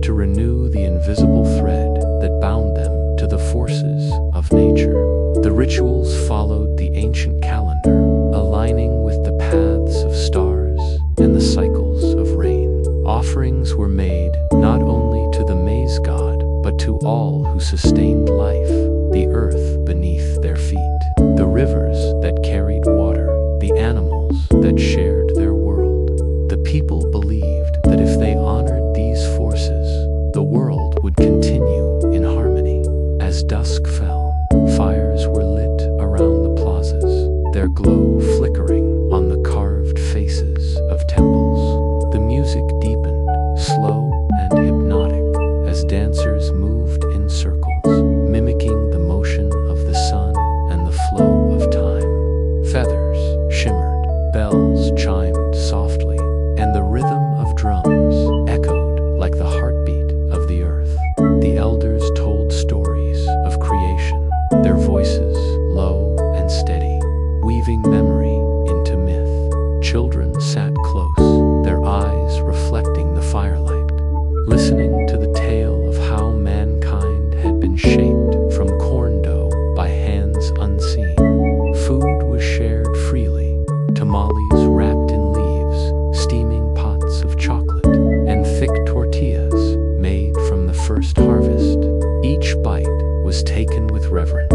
to renew the invisible thread that bound them to the forces of nature. The rituals followed the ancient calendar, aligning with the paths of stars and the cycles of rain. Offerings were made not only to the maize god, but to all who sustained life, the earth beneath their feet, the rivers that carried water, the animals that shared their world. The people believed that if they honored these forces, the world would continue in harmony. As dusk fell, fires were lit around the plazas, their glow flickering on the carved faces of temples. The music deepened, slow and hypnotic, as dancers moved in circles, mimicking the motion of the sun and the flow of time. Feathers shimmered, bells chimed softly, and the rhythm of drums echoed like the heartbeat of the earth. The elders told stories of creation, their voices low and steady, weaving memory into myth. Children sat close, their eyes reflecting the firelight, listening to the tale of how mankind had been shaped from corn dough by hands unseen. Food was shared freely, tamales wrapped in leaves, steaming pots of chocolate, and thick tortillas made from the first harvest. Each bite was taken with reverence,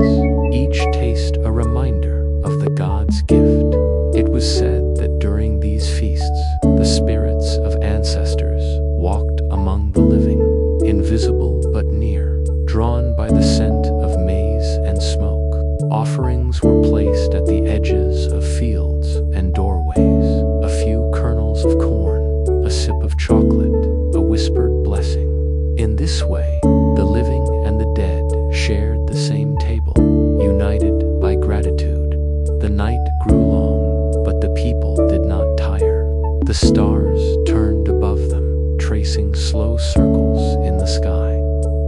each taste a reminder of the God's gift. It was said that during these feasts, the spirits of ancestors walked among the living, invisible but near, drawn by the scent of maize and smoke. Offerings were placed at the edges of fields and doorways, a few kernels of corn, a sip of chocolate, a whispered blessing. In this way, the living and the dead shared the same table, united by gratitude. The night grew long, but the people did not tire. The stars turned above them, tracing slow circles in the sky.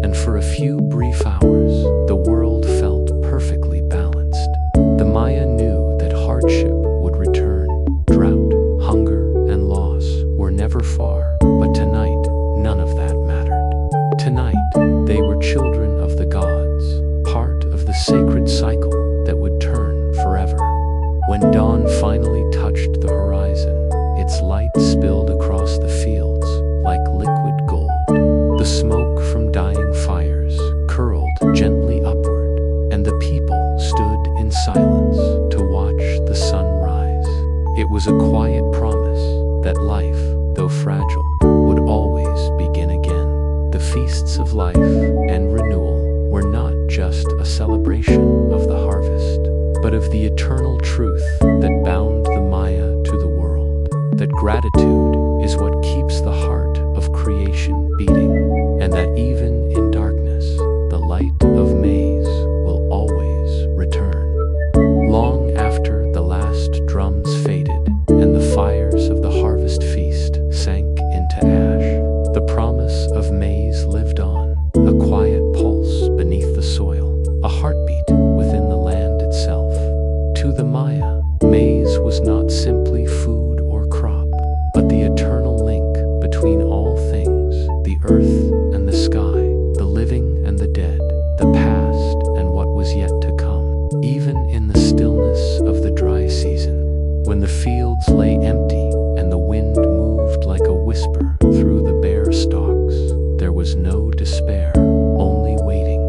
And for a few brief hours, the world felt perfectly balanced. The Maya knew that hardship would return. Drought, hunger, and loss were never far, but tonight, none of that mattered. Tonight, they were children of the gods, part of the sacred cycle that would turn forever. When dawn finally touched the horizon, its light spilled across the fields like liquid gold. The smoke from dying fires curled gently upward, and the people stood in silence to watch the sun rise. It was a quiet promise that life, though fragile, would always begin again. The feasts of life and renewal were not just a celebration of the harvest, but of the eternal truth that bound the Maya to the world, that gratitude is what keeps the heart of creation beating, and that even in darkness, the light of maize will always return. Long after the last drums faded and the fires of the harvest feast sank into ash, the promise of maize lived on, a quiet pulse beneath the soil, a heartbeat within the land itself. To the Maya, maize was not simply food or crop, but the eternal link between all things, the earth and the sky, the living and the dead, the past and what was yet to come. Even in the stillness of the dry season, when the fields lay empty and the wind moved like a whisper through the bare stalks, there was no despair, only waiting.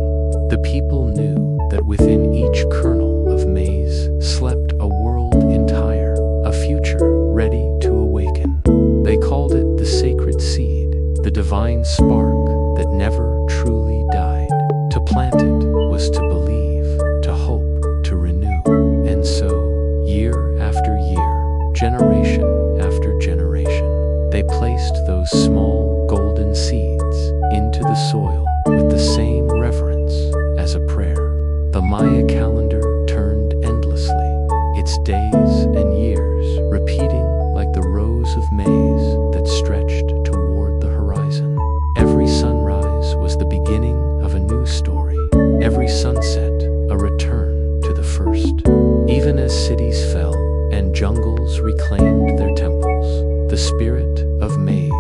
The people knew that within each kernel of maize slept a world entire, a future ready to awaken. They called it the sacred seed, the divine spark that never truly died. To plant it was to believe, to hope, to renew. And so, year after year, generation after generation, they placed those small golden seeds into the soil with the same reverence as a prayer. The Maya calendar turned endlessly, its days and years repeating like the rows of maize that stretched toward the horizon. Every sunrise was the beginning of a new story, every sunset a return to the first spirit of maize.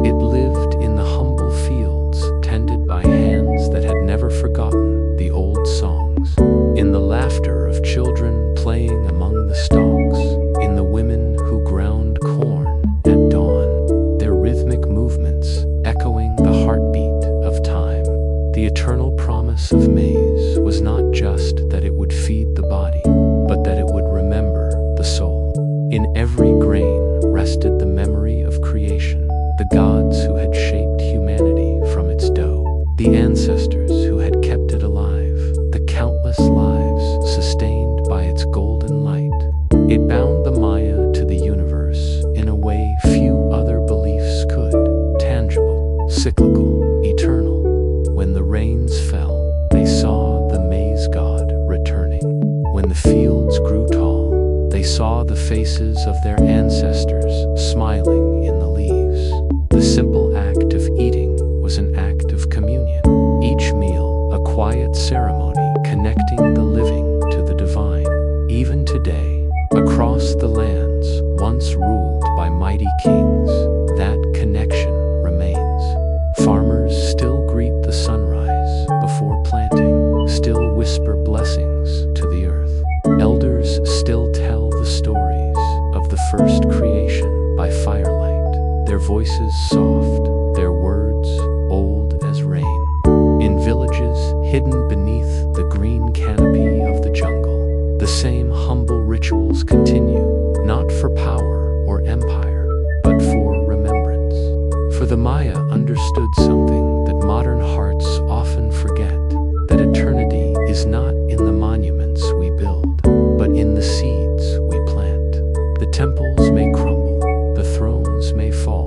It lived in the humble fields, tended by hands that had never forgotten the old songs. In the laughter of children playing among the stalks, in the women who ground corn at dawn, their rhythmic movements echoing the heartbeat of time. The eternal promise of maize was not just that it would feed the body, but that it would remember the soul. In every grain rested the memory of creation, the gods who had shaped humanity from its dough, the ancestors who had kept it alive, the countless lives sustained by its golden light. It bound the Maya to the universe in a way few other beliefs could, tangible, cyclical, eternal. When the rains fell, they saw the maize god returning. When the fields grew tall, they saw the faces of their ancestors smiling in the leaves. The simple act of eating was an act of communion, each meal a quiet ceremony connecting the living to the divine. Even today, across the lands once ruled by mighty kings, that connection remains. Farmers still greet the sunrise before planting, still whisper blessings to the earth. Elders still tell the stories of the first creation by firelight, their voices soft, their words old as rain. In villages hidden beneath the green canopy of the jungle, the same humble rituals continue, not for power or empire, but for remembrance. For the Maya understood something that modern hearts often forget, that eternity is not in the monuments we build, but in the seeds we plant. The temples may crumble, the thrones may fall,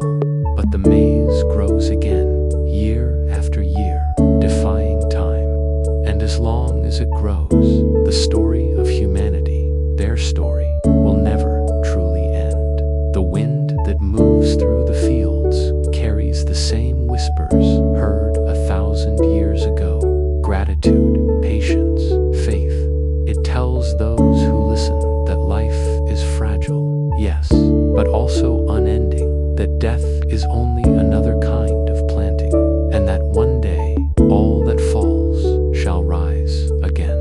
but the maize grows again, year after year, defying time. And as long as it grows, the story of humanity, their story, will never truly end. The wind that moves through the fields carries the same whispers heard 1,000 years ago: gratitude, patience, faith. It tells those who listen that life is fragile, yes, but also unending, that death is only another kind of planting, and that one day all that falls shall rise again.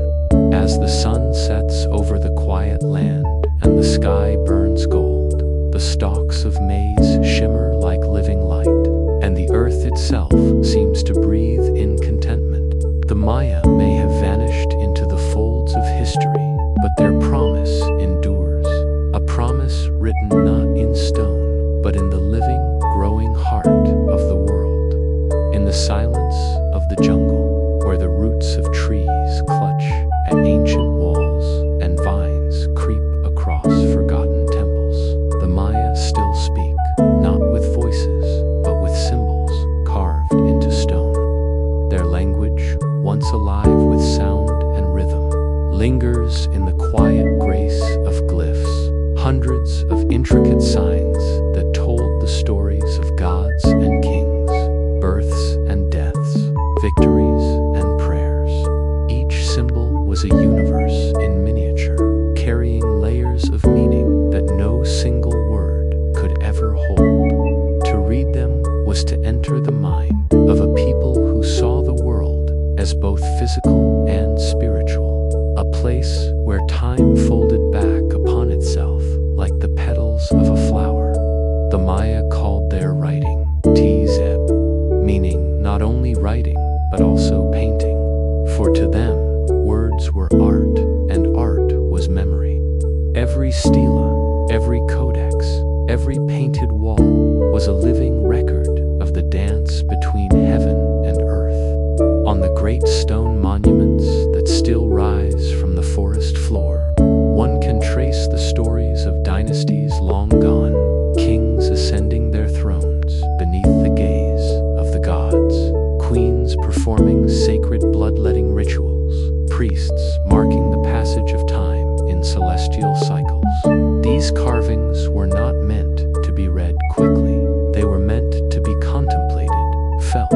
As the sun sets over the quiet land and the sky burns gold, the stalks of maize shimmer like living light, and the earth itself seems to breathe in contentment. The Maya may have vanished into the folds of history, but their promise endures, a promise written not in stone, but in the living, growing heart of the world. In the silence of the jungle, where the roots of trees clutch at ancient walls and vines creep across forgotten temples, the Maya still speak, not with voices, but with symbols carved into stone. Their language, once alive with sound and rhythm, lingers in the quiet grace of glyphs, hundreds of intricate signs that told the stories of gods and kings, births and deaths, victories and prayers. Each symbol was a universe in miniature, carrying layers of meaning that no single word could ever hold. To read them was to enter the mind of a people who saw the world as both physical and spiritual, a place where time folded back upon itself like the petals of a flower. The Maya called their writing Tzeb, meaning not only writing, but also painting. For to them, words were art, and art was memory. Every stela, every codex, every painted wall was a living record of the dance between heaven and earth. On the great stone monuments that still rise from the forest floor, one can trace the stories of dynasties long gone, kings ascending their thrones beneath the gaze of the gods, queens performing sacred bloodletting rituals, priests marking the passage of time in celestial cycles. These carvings were not meant to be read quickly. They were meant to be contemplated, felt.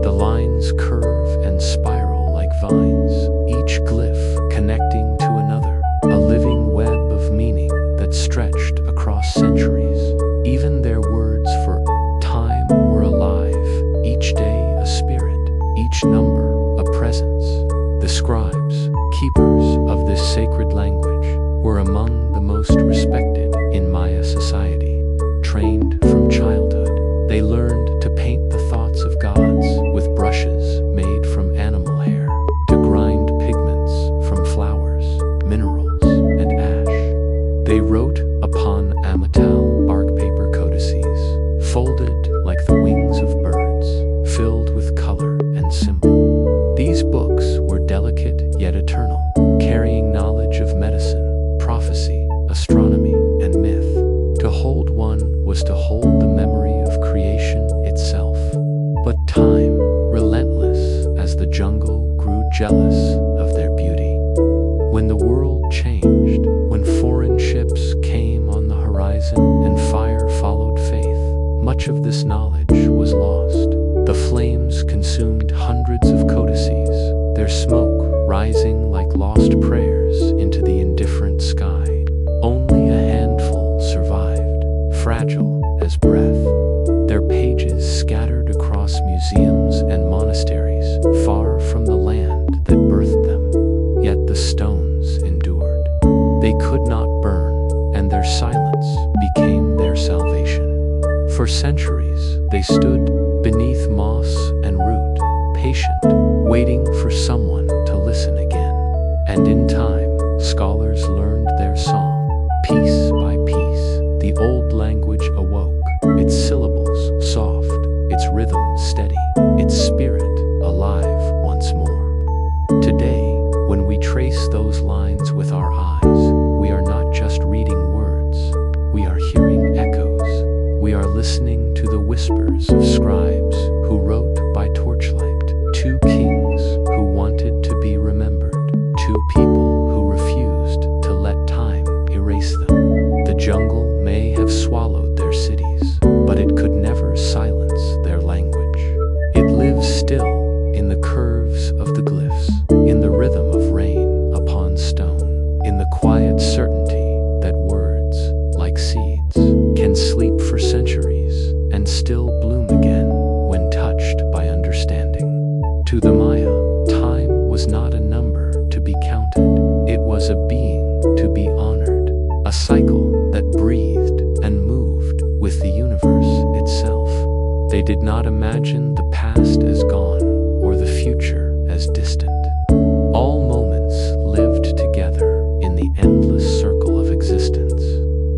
The lines curve and spiral like vines, each glyph connecting to another, a living web of meaning that stretched across centuries. Even their keepers of this sacred language were among the most respected in Maya society. Trained from childhood, they learned to paint the thoughts of gods with brushes made from animal hair, to grind pigments from flowers, minerals, and ash. They wrote upon amatal bark paper codices, folded like the wings of birds, filled with color and symbol. These books were delicate yet eternal, carrying knowledge of medicine, prophecy, astronomy, and myth. To hold one was to hold the memory of creation itself. But time, relentless as the jungle, grew jealous of their beauty. When the world changed, when foreign ships came on the horizon and fire followed faith, much of this knowledge was lost. The flames consumed hundreds of codices, their smoke rising like lost prayers into the indifferent sky. Only a handful survived, fragile as breath, their pages scattered across museums and monasteries, far from the land that birthed them. Yet the stones endured. They could not burn, and their silence became their salvation. For centuries, they stood beneath moss and root, patient, waiting for someone to listen again. And in time, scholars learned their song. Piece by piece, the old language awoke, its syllables soft, its rhythm steady, its spirit alive once more. Today, when we trace those lines with our eyes, we are not just reading words, we are hearing echoes. We are listening to the whispers of scribes who wrote by torchlight, two kings who wanted to be remembered, two people who refused to let time erase them. The jungle may have swallowed their cities, but it could never silence their language. It lives still in the curves of the glyphs, in the rhythm of rain upon stone, in the quiet certainty that words, like seeds, can sleep for centuries and still bloom again when touched by understanding. To the Maya, time was not a number to be counted. It was a being to be honored, a cycle that breathed and moved with the universe itself. They did not imagine the past as gone or the future as distant. All moments lived together in the endless circle of existence.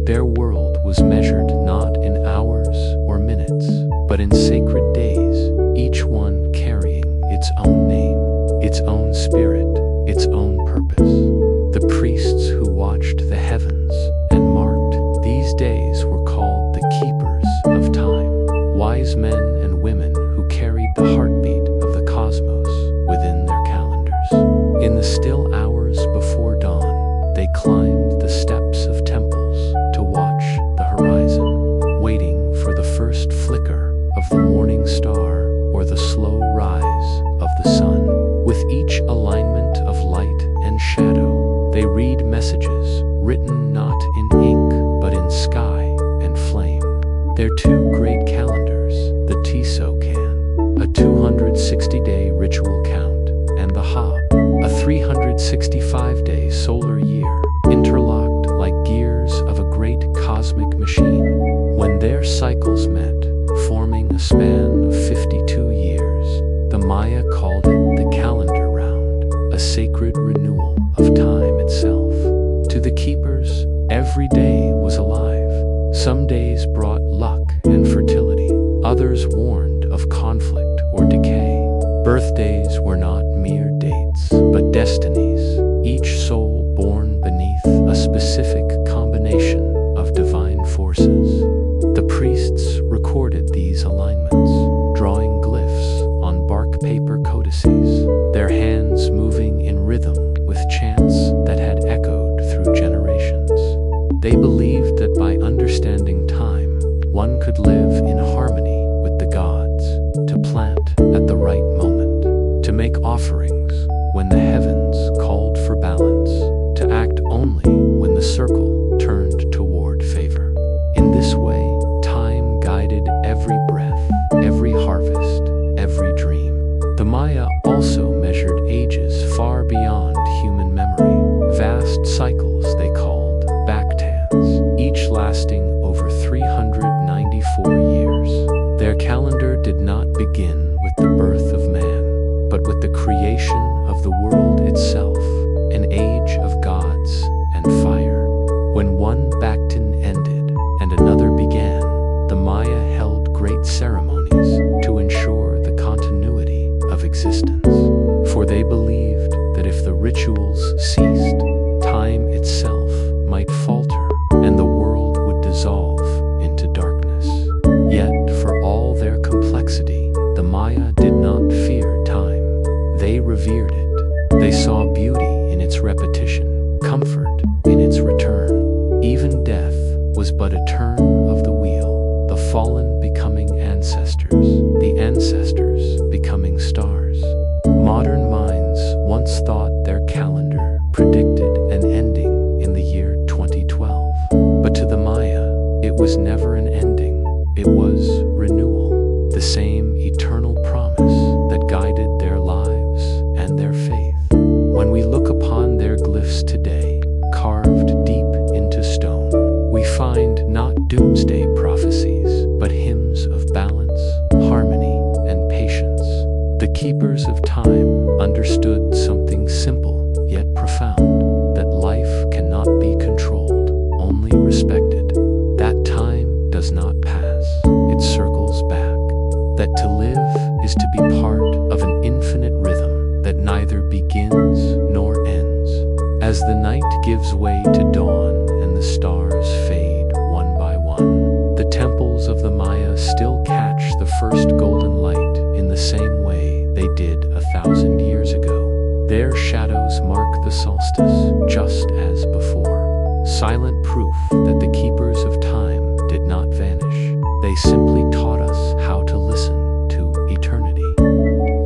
Their world was measured not in hours or minutes, but in sacred days, each one carrying its own name, its own spirit, its own purpose. The priests who watched the heavens and marked these days were called the keepers of time, wise men and women who carried the heartbeat of the cosmos within their calendars. In the still hours before dawn, they climbed the steps of temples to watch the horizon, waiting for the first flicker of the morning star or the slow rise of the sun. With each alignment of light and shadow, they read messages written not in ink but in sky and flame. Their two great calendars, the Tiso-kan, a 260-day ritual count, and the Hab, a 365-day solar year, interlocked like gears of a great cosmic machine. When their cycles met, forming a span of 52 years, the Maya called it the calendar round, a sacred renewal of time itself. To the keepers, every day was alive. Some days brought luck and fertility, others warned of conflict or decay. Birthdays were not mere dates, but destinies, each soul born beneath a specific combination of divine forces. The priests recorded these alignments, drawing glyphs on bark paper codices, their hands moving in rhythm with chants that had echoed through generations. They believed that by understanding time, one could live in harmony with the gods, to plant at the right moment, to make offerings when the heavens called for balance, to act only when the circle turned toward favor. In this way, time guided every breath, every harvest, every dream. The Maya also measured ages far beyond human memory. cycles they called backtans, each lasting over 394 years. Their calendar did not begin with the birth of man, but with the creation of the world itself, an age of gods and fire. When one Bactan ended and another began, the Maya held great ceremonies to ensure the continuity of existence. For they believed that if the rituals ceased, time itself might falter and the world would dissolve into darkness. Yet, for all their complexity, the Maya did not fear time. They revered it. They saw beauty in its repetition, comfort in its return. Even death was but a turn of the wheel, the fallen becoming ancestors, the ancestors becoming stars. Modern minds once thought their calendar predicted an ending in the year 2012. But to the Maya, it was never an ending, it was renewal, the same eternal promise that guided their lives and their faith. When we look upon their glyphs today, carved deep into stone, we find not doomsday prophecies, but hymns of balance, harmony, and patience. The keepers of time understood something simple yet profound, that life cannot be controlled, only respected, that time does not pass, it circles back, that to live is to be part of an infinite rhythm that neither begins nor ends. As the night gives way to dawn and the stars fade one by one, the temples of the Maya still catch the first golden light in the same way they did 1,000 years ago. Their shadows mark the solstice just as before, silent proof that the keepers of time did not vanish. They simply taught us how to listen to eternity.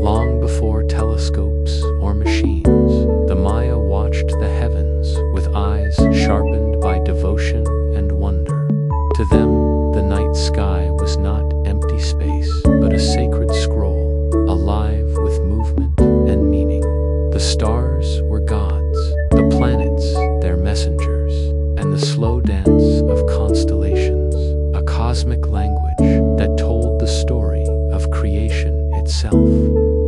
Long before telescopes or machines, the Maya watched the heavens with eyes sharpened by devotion and wonder. To them, the night sky was not empty space, but a sacred scroll, alive with movement and meaning. The stars were gods, the planets their messengers, and the slow dance of constellations, a cosmic language that told the story of creation itself.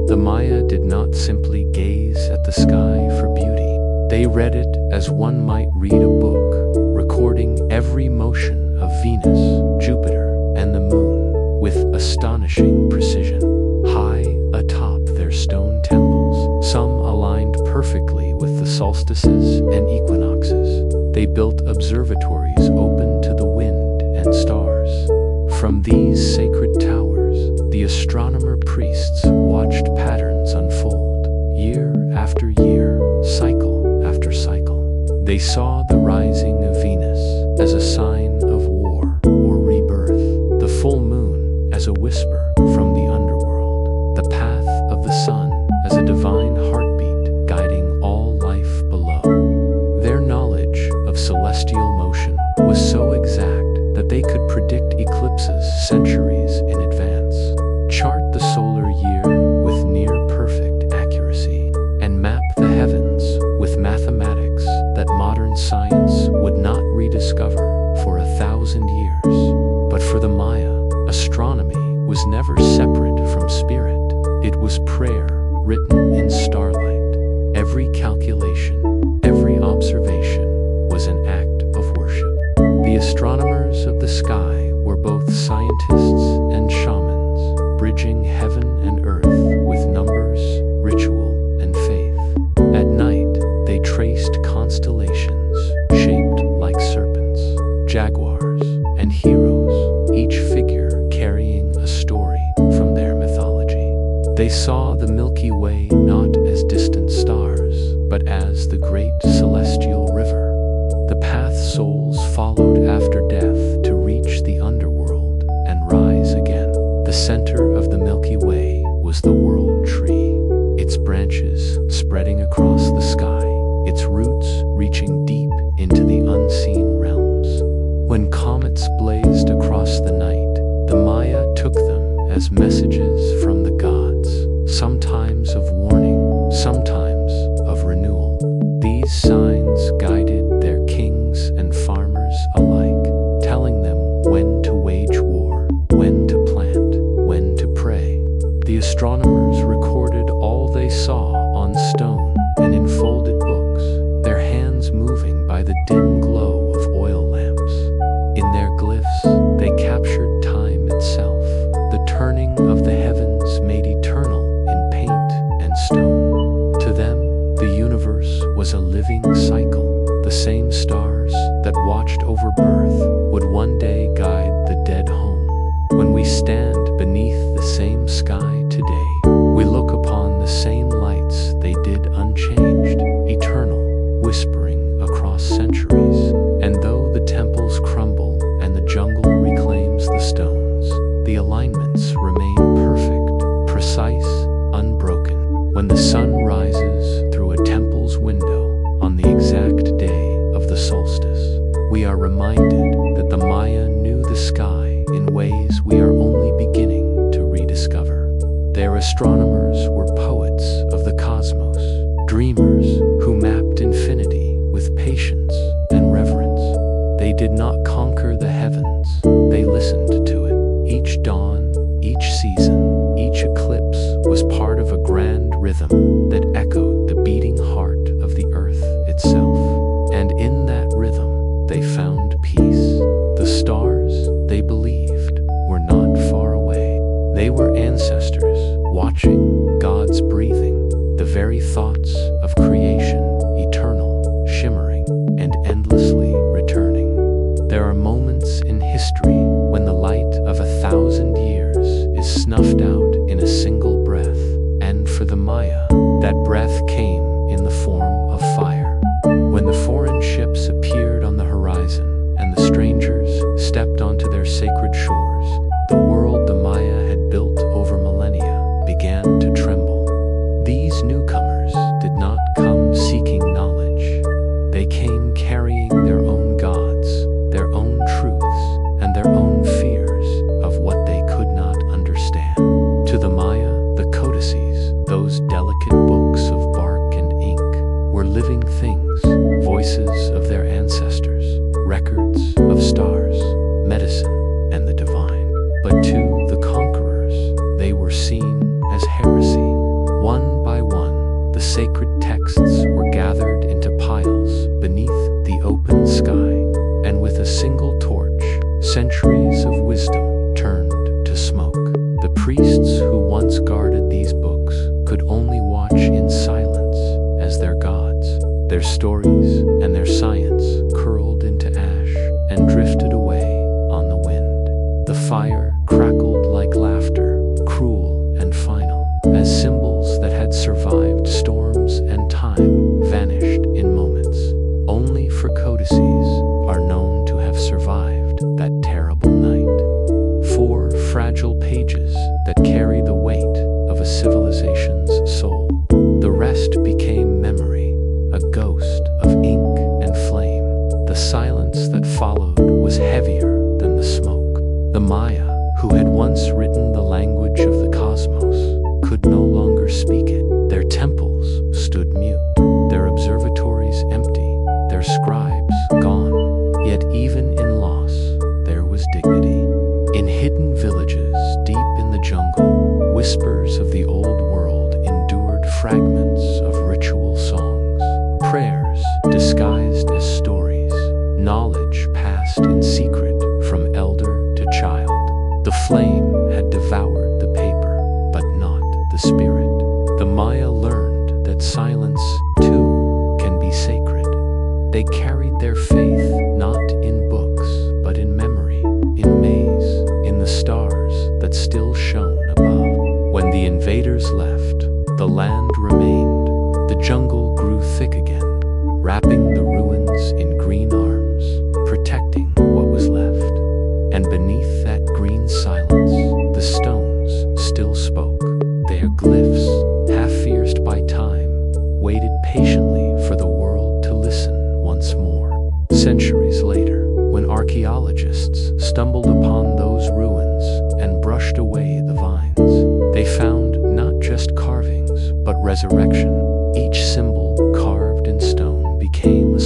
The Maya did not simply gaze at the sky for beauty. They read it as one might read a book, recording every motion of Venus, Jupiter, and the moon with astonishing precision. High atop their stone temples, some aligned perfectly with the solstices and equinoxes, they built observatories open to the wind and stars. From these sacred towers, the astronomer priests watched patterns unfold, year after year, cycle after cycle. They saw the rising of Venus as a sign of war or rebirth, the full moon as a whisper from the underworld, the path of the sun as a divine heartbeat guiding all life below. Their knowledge of celestial motion was so exact that they could predict eclipses centuries in advance, chart the solar year with near-perfect accuracy, and map the heavens with mathematics that modern science would not rediscover for 1,000 years. But for the Maya, astronomy was never separate from spirit. It was prayer written in starlight. Every calculation, every observation was an act of worship. The astronomers of the sky were both scientists and shamans, bridging heaven and earth with numbers, ritual, and faith. At night, they traced constellations shaped like serpents, jaguars, and heroes, each figure carrying a story from their mythology. They saw the Milky Way not as distant stars, but as the great celestial river, the path souls followed after death to reach the underworld and rise again. The center of the Milky Way was the world tree, its branches spreading across the sky, its roots reaching deep into the unseen realms. When comets blazed across the night, the Maya took them as messages from the gods, sometimes of warning, sometimes of renewal. These signs signs guided their kings and farmers alike, telling them when to wage war, when to plant, when to pray. The astronomers recorded all they saw on stone and in folded books, their hands moving by the dim glow of oil lamps. In their glyphs, they captured time itself, the turning of the heavens made eternal in paint and stone. To them, the universe was a living cycle. The same stars that watched over birth would one day guide the dead home. When we stand beneath the same sky today, we look upon the same lights they did unchanged, eternal, whispering across centuries. And though the temples crumble and the jungle reclaims the stones, the alignments remain perfect, precise, unbroken. When the sun rises through a temple's window on the exact day of the solstice, we are reminded that the Maya knew the sky in ways we are only beginning to rediscover. Their astronomers were poets of the cosmos, dreamers who mapped infinity with patience and reverence. They did not conquer the heavens, they listened to it. Each dawn, each season, each eclipse was part of a grand rhythm that echoed the beating heart of the earth itself. And in that rhythm, they found peace. The stars, they believed, were not far away. They were ancestors, watching God's breathing, the very thoughts of creation, eternal, shimmering, and endlessly returning. There are moments in history when the light of 1,000 years is snuffed out in a single breath, and for the Maya, that breath came in the form of fire. When the foreign ships appeared on the horizon and the strangers stepped onto their sacred shores, the world the Maya had built over millennia began to tremble. These newcomers did not come seeking knowledge. They came carrying their own gods, their own truths, and their own fears of what they could not understand. To the Maya, the codices, those delicate books of bark and ink, were living things, voices of their ancestors, records of stars, medicine, and the divine. But to the conquerors, they were seen as heresy. One by one, the sacred texts were gathered into piles beneath the open sky, and with a single torch, centuries of wisdom turned to smoke. The priests who once guarded these books could only watch in silence as their gods, their stories, and their science curled into ash and drifted away on the wind. The fire crackled like laughter, cruel and final, as symbols that had survived storms and time vanished in moments. Only for codices are known to have survived that terrible night. 4 fragile pages that carry the weight of a civilization's soul. The rest became memory, a ghost of ink and flame. The silence that followed was heavier than the smoke. The Maya, who had once written the language of the cosmos, could no longer speak it. Their temples stood mute, their observatories empty, their scribes gone. Yet even in loss, there was dignity. In hidden villages deep in the jungle, whispers of the old world endured fragments of ritual songs, prayers disguised as stories, knowledge passed in secret from elder to child. The flame had devoured the paper, but not the spirit. The Maya learned that silence, too, can be sacred. They carried their faith not in books, but in memory, in maize, in the stars that still shone above. When the invaders left, the land remained. The jungle grew thick again, wrapping the ruins in green arms, protecting what was left. And beneath that green silence, the stones still spoke. Their glyphs, half pierced by time, waited patiently for the world to listen once more. Centuries later, when archaeologists stumbled upon those ruins and brushed away the vines, they found not just carvings, but resurrection. Each symbol carved in stone became a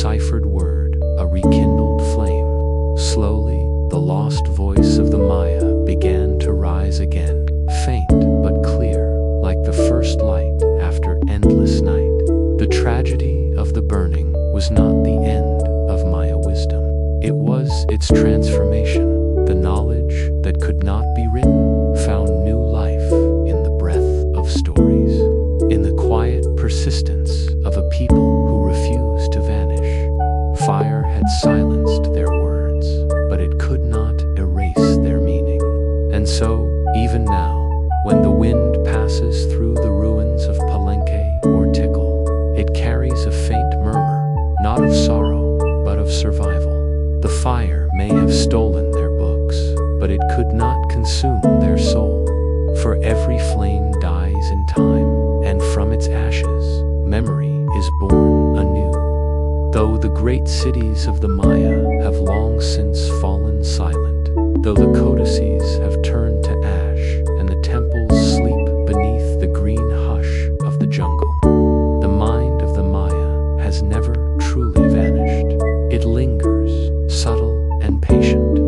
deciphered word, a rekindled flame. Slowly, the lost voice of the Maya began to rise again, faint but clear, like the first light after endless night. The tragedy of the burning was not the end of Maya wisdom. It was its transformation. The knowledge that could not be written found new life in the breath of stories, in the quiet persistence of a people who refused to vanish. Fire had silenced their words, but it could not erase their meaning. And so, even now, when the wind passes through the ruins of Palenque or Tikal, it carries a faint murmur, not of sorrow, but of survival. The fire may have stolen their books, but it could not consume their soul. For every flame dies in time, and from its ashes, memory is born anew. Though the great cities of the Maya have long since fallen silent, though the codices have turned to ash, and the temples sleep beneath the green hush of the jungle, the mind of the Maya has never truly vanished. It lingers, subtle and patient,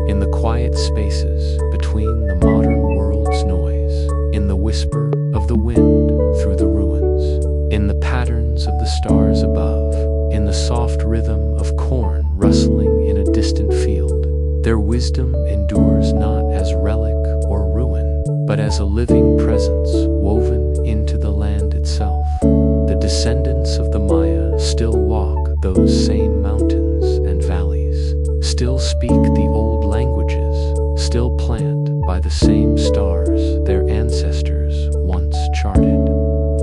in the quiet spaces between the modern world's noise, in the whisper of the wind through the ruins, in the patterns of the stars above, in the soft rhythm of corn rustling in a distant field. Their wisdom endures not as relic or ruin, but as a living presence woven into the land itself. The descendants of the Maya still walk those same mountains and valleys, still speak the old languages, still plant by the same stars their ancestors once charted.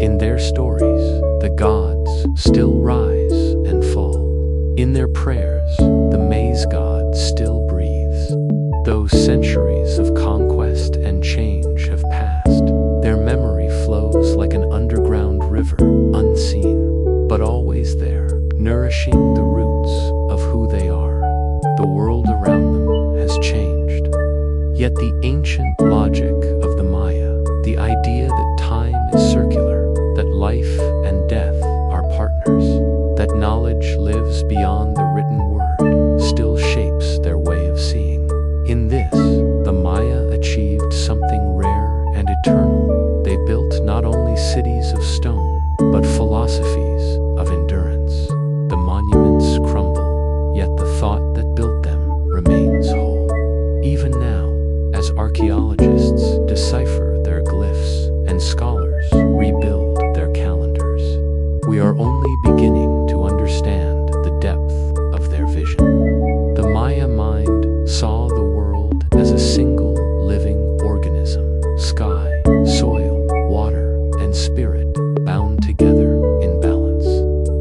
In their stories, the gods still rise and fall. In their prayers, the maize god still breathes. Though centuries of conquest and change have passed, their memory flows like an underground river, unseen, but always there, nourishing the roots of who they are. The world around them has changed. Yet the ancient logic of the Maya, the idea that time is circular, that life and death are partners, that knowledge lives beyond the written word, still shapes their way of seeing. In this, the Maya achieved something rare and eternal. They built not only cities of stone, but philosophies of endurance. The monuments crumble, yet the thought that built them remains whole. Even now, as archaeologists decipher their glyphs and scholars rebuild their calendars, we are only beginning to understand the depth of their vision. The Maya mind saw the world as a single living organism, sky, soil, water, and spirit bound together in balance.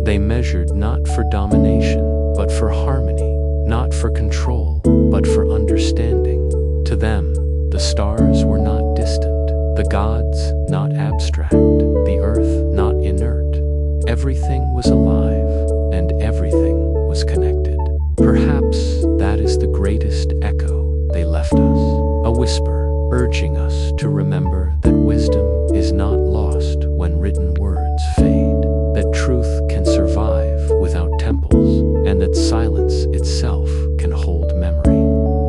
They measured not for domination, but for harmony, not for control, but for understanding. To them, the stars were not distant, the gods not abstract, the earth not inert. Everything was alive, and everything was connected. Perhaps that is the greatest echo they left us, a whisper urging us to remember that wisdom is not lost when written words fade, that truth can survive without temples, and that silence itself can hold memory.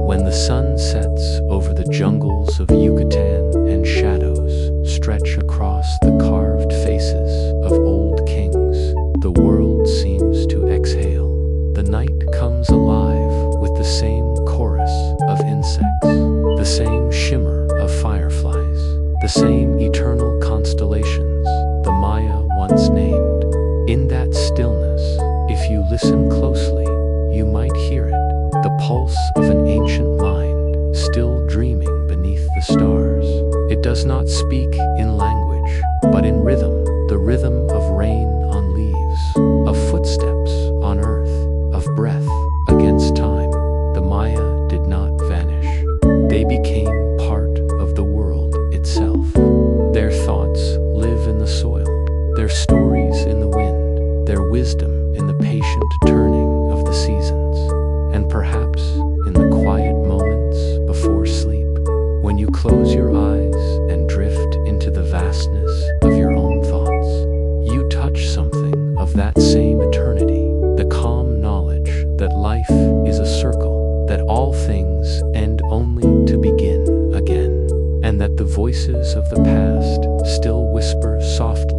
When the sun sets over the jungles of Yucatan and shadows stretch across the carved faces of old kings, the world seems to exhale. The night comes alive with the same chorus of insects, the same shimmer of fireflies, the same eternal constellations the Maya once named. In that stillness, if you listen closely, you might hear it, the pulse of an ancient mind still dreaming beneath the stars. It does not speak in language, but in rhythm, the rhythm of rain on leaves, of footsteps on earth, of breath against time. The Maya did not vanish. They became part of the world itself. Their thoughts live in the soil, their stories in the wind, their wisdom in the patient turning of the seasons, and perhaps in the quiet moments before sleep, when you close your eyes and drift into the vastness of your own thoughts, you touch something of that same eternity, the calm life is a circle, that all things end only to begin again, and that the voices of the past still whisper softly